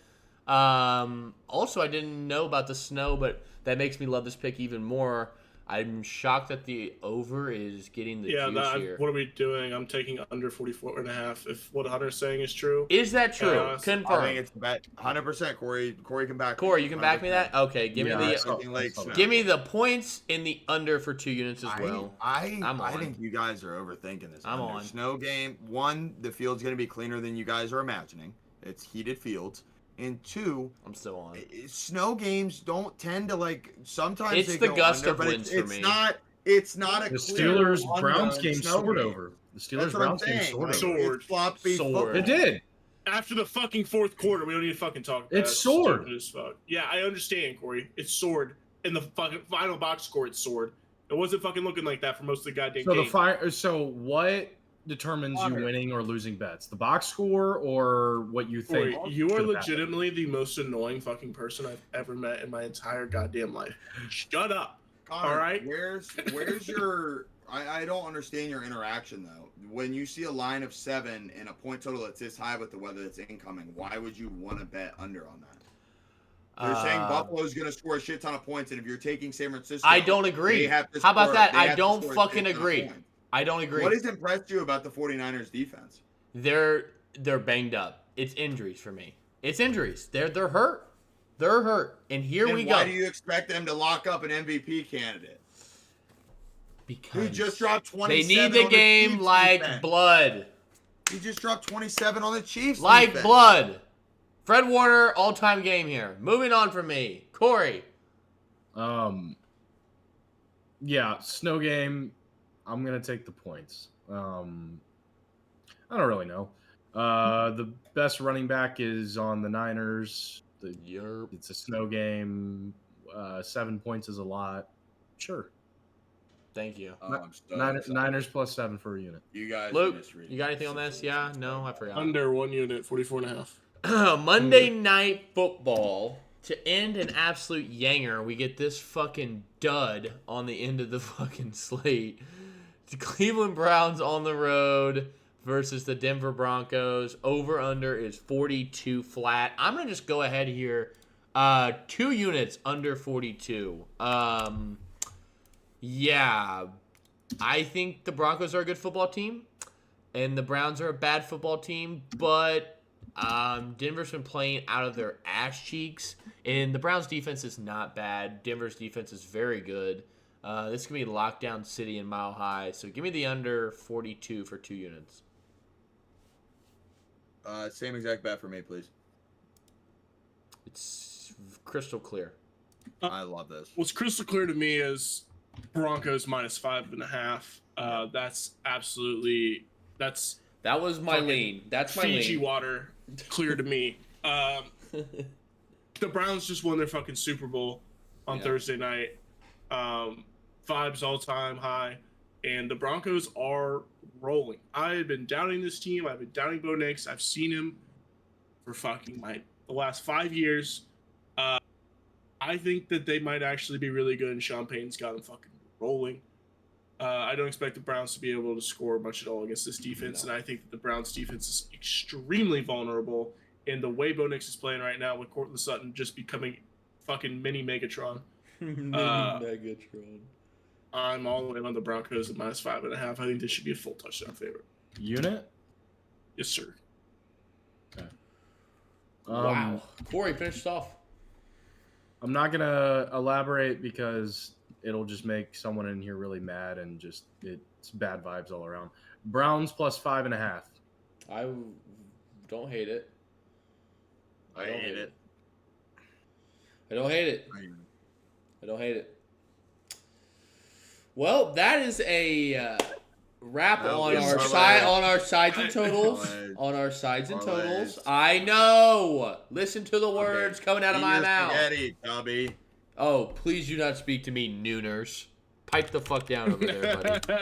Also, I didn't know about the snow, but that makes me love this pick even more. I'm shocked that the over is getting the juice here. What are we doing? I'm taking under 44.5. If what Hunter's saying is true. Is that true? Confirm. I think it's 100%. Corey can back. Corey, you can back me that? Okay, give me the points in the under for 2 units as well. I think you guys are overthinking this. I'm on. Snow game. 1, the field's going to be cleaner than you guys are imagining. It's heated fields. And 2, I'm still on. Snow games don't tend to sometimes it's they the go gust under, of winds for me. It's not a The clear Steelers Browns game soared game. over. The Steelers Browns game soared over. Soared. It did. After the fucking 4th quarter, we don't need to fucking talk about it. It's soared. Stupid as fuck. Yeah, I understand, Corey. It's soared. In the fucking final box score, it's soared. It wasn't fucking looking like that for most of the goddamn game. So what determines you winning or losing bets? The box score or what you think? Corey, you are legitimately the most annoying fucking person I've ever met in my entire goddamn life. Shut up. Connor, all right? Where's your I don't understand your interaction though. When you see a line of 7 and a point total that's this high with the weather that's incoming, why would you want to bet under on that? They're saying Buffalo's going to score a shit ton of points, and if you're taking San Francisco, I don't agree. How about that? I don't fucking agree. I don't agree. What has impressed you about the 49ers defense? They're banged up. It's injuries for me. It's injuries. They're hurt. They're hurt. And here we go. Why do you expect them to lock up an MVP candidate? Because who just dropped 27 they need the game like defense. Blood. He just dropped 27 on the Chiefs like defense. blood. Fred Warner, all-time game here. Moving on from me. Corey. Yeah, snow game. I'm going to take the points. I don't really know. The best running back is on the Niners. It's a snow game. 7 points is a lot. Sure. Thank you. Niners plus 7 for a unit. You guys, Luke, you got anything on this? Yeah? No? I forgot. Under 1 unit, 44.5. Monday Night Football. To end an absolute yanger, we get this fucking dud on the end of the fucking slate. The Cleveland Browns on the road versus the Denver Broncos. Over-under is 42 flat. I'm going to just go ahead here. 2 units under 42. Yeah. I think the Broncos are a good football team. And the Browns are a bad football team. But Denver's been playing out of their ass cheeks. And the Browns' defense is not bad. Denver's defense is very good. This is going to be lockdown city and mile high. So give me the under 42 for 2 units. Same exact bet for me, please. It's crystal clear. I love this. What's crystal clear to me is Broncos minus 5.5. That's absolutely that was my lean. That's my Fiji lean. water clear to me. The Browns just won their fucking Super Bowl on Thursday night. Vibes all time high, and the Broncos are rolling. I have been doubting this team. I've been doubting Bo Nix. I've seen him for fucking the last 5 years. I think that they might actually be really good, and Sean Payton's got them fucking rolling. I don't expect the Browns to be able to score much at all against this defense, and I think that the Browns' defense is extremely vulnerable. And the way Bo Nix is playing right now with Courtland Sutton just becoming fucking mini Megatron. Megatron. I'm all the way on the Broncos at minus 5.5. I think this should be a full touchdown favorite. Unit? Yes, sir. Okay. Wow. Corey, finished off. I'm not going to elaborate because it'll just make someone in here really mad and just it's bad vibes all around. Browns plus 5.5. I don't hate it. I hate it. I don't hate it. I don't hate it. Well, that is a wrap on our sides and totals. On our sides and totals. I know. Listen to the words coming out of my mouth. Spaghetti, Tubby. Oh, please do not speak to me, nooners. Pipe the fuck down over there, buddy.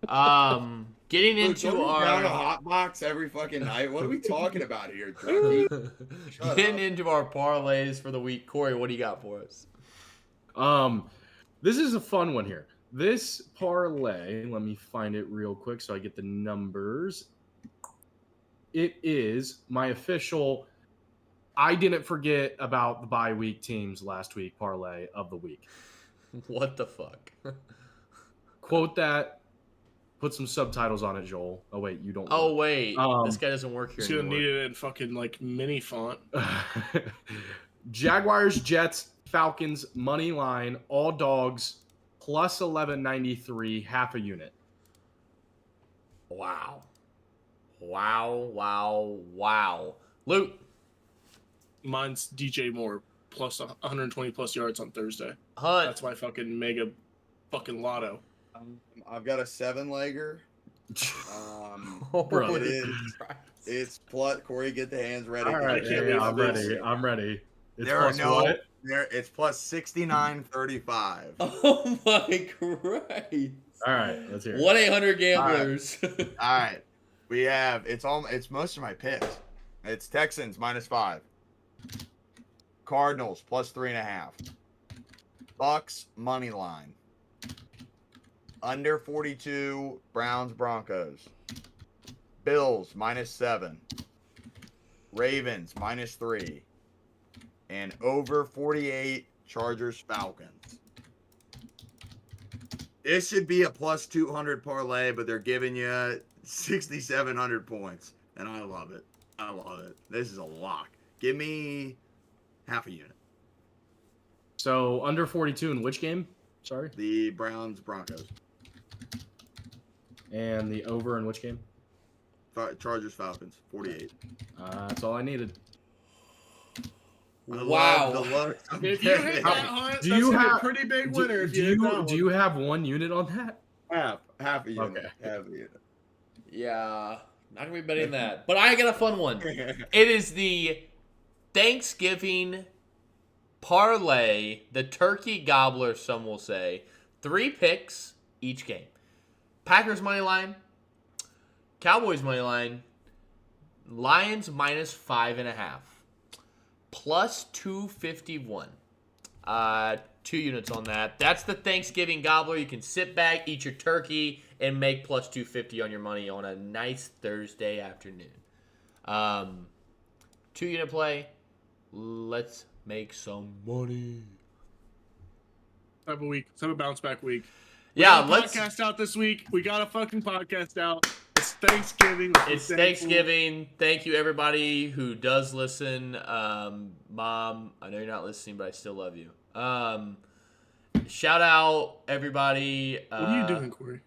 All right. Getting into our down a hot box every fucking night. What are we talking about here, Drunky? Getting into our parlays for the week. Corey, what do you got for us? This is a fun one here. This parlay, let me find it real quick so I get the numbers. It is my official I didn't forget about the bye week teams last week parlay of the week. What the fuck? Quote that. Put some subtitles on it, Joel. Oh, wait, you don't. Oh, wait. This guy doesn't work here anymore. He's going to need it in fucking, mini font. Jaguars, Jets, Falcons, money line, all dogs, plus 1193, half a unit. Wow. Wow. Luke. Mine's DJ Moore, plus 120 plus yards on Thursday. Hunt. That's my fucking mega fucking lotto. I've got a 7-legger. Bro. It's plus. Corey, get the hands ready. All right, I'm ready. It's it's plus 69.35. Oh my Christ! All right, let's hear it. 1-800-GAMBLERS. All right, we have it's most of my picks. It's Texans minus 5, Cardinals plus 3.5, Bucks money line, Under 42, Browns, Broncos. Bills, -7. Ravens, -3. And over 48, Chargers, Falcons. This should be a plus 200 parlay, but they're giving you 6,700 points. And I love it. I love it. This is a lock. Give me half a unit. So under 42 in which game? Sorry. The Browns, Broncos. And the over in which game? Chargers, Falcons, 48. That's all I needed. I Wow. love the looks. If you hit that hunt, that's a pretty big winner. Do you have one unit on that? half a unit? Okay. Half a unit. Yeah, not gonna be betting that. But I got a fun one. It is the Thanksgiving parlay, the turkey gobbler, some will say. 3 picks each game. Packers money line, Cowboys money line, Lions -5.5. Plus 251. 2 units on that. That's the Thanksgiving gobbler. You can sit back, eat your turkey, and make plus 250 on your money on a nice Thursday afternoon. 2 unit play. Let's make some money. Type of week. Let's have a bounce back week. Yeah, let's podcast out this week. We got a fucking podcast out. It's Thanksgiving. It's Thanksgiving. Thank you, everybody who does listen. Mom, I know you're not listening, but I still love you. Shout out, everybody. What are you doing, Corey?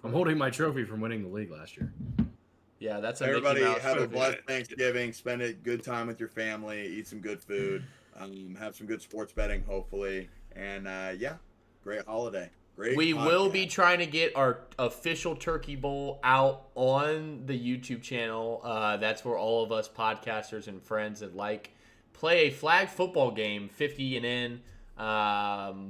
I'm holding my trophy from winning the league last year. Yeah, that's a Everybody Mickey Mouse have a trophy. blessed Thanksgiving. Spend a good time with your family. Eat some good food. Have some good sports betting, hopefully. And, yeah, great holiday. We will be trying to get our official Turkey Bowl out on the YouTube channel. That's where all of us podcasters and friends that play a flag football game, 50 and in,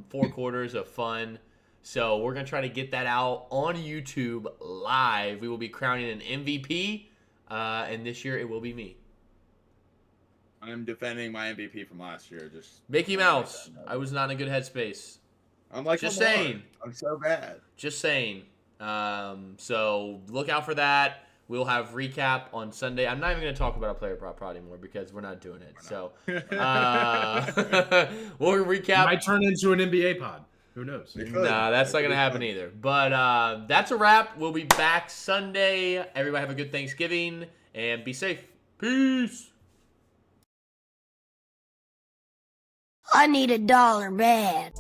4 quarters of fun. So we're going to try to get that out on YouTube live. We will be crowning an MVP, and this year it will be me. I'm defending my MVP from last year. Just Mickey Mouse. I was not in a good headspace. I'm like, Just Lamar. saying. I'm so bad. Just saying. So look out for that. We'll have recap on Sunday. I'm not even going to talk about a player prop pod anymore because we're not doing it. So we'll recap. Might turn into an NBA pod. Who knows? Nah, that's not going to happen either. But that's a wrap. We'll be back Sunday. Everybody have a good Thanksgiving and be safe. Peace. I need $1 bad.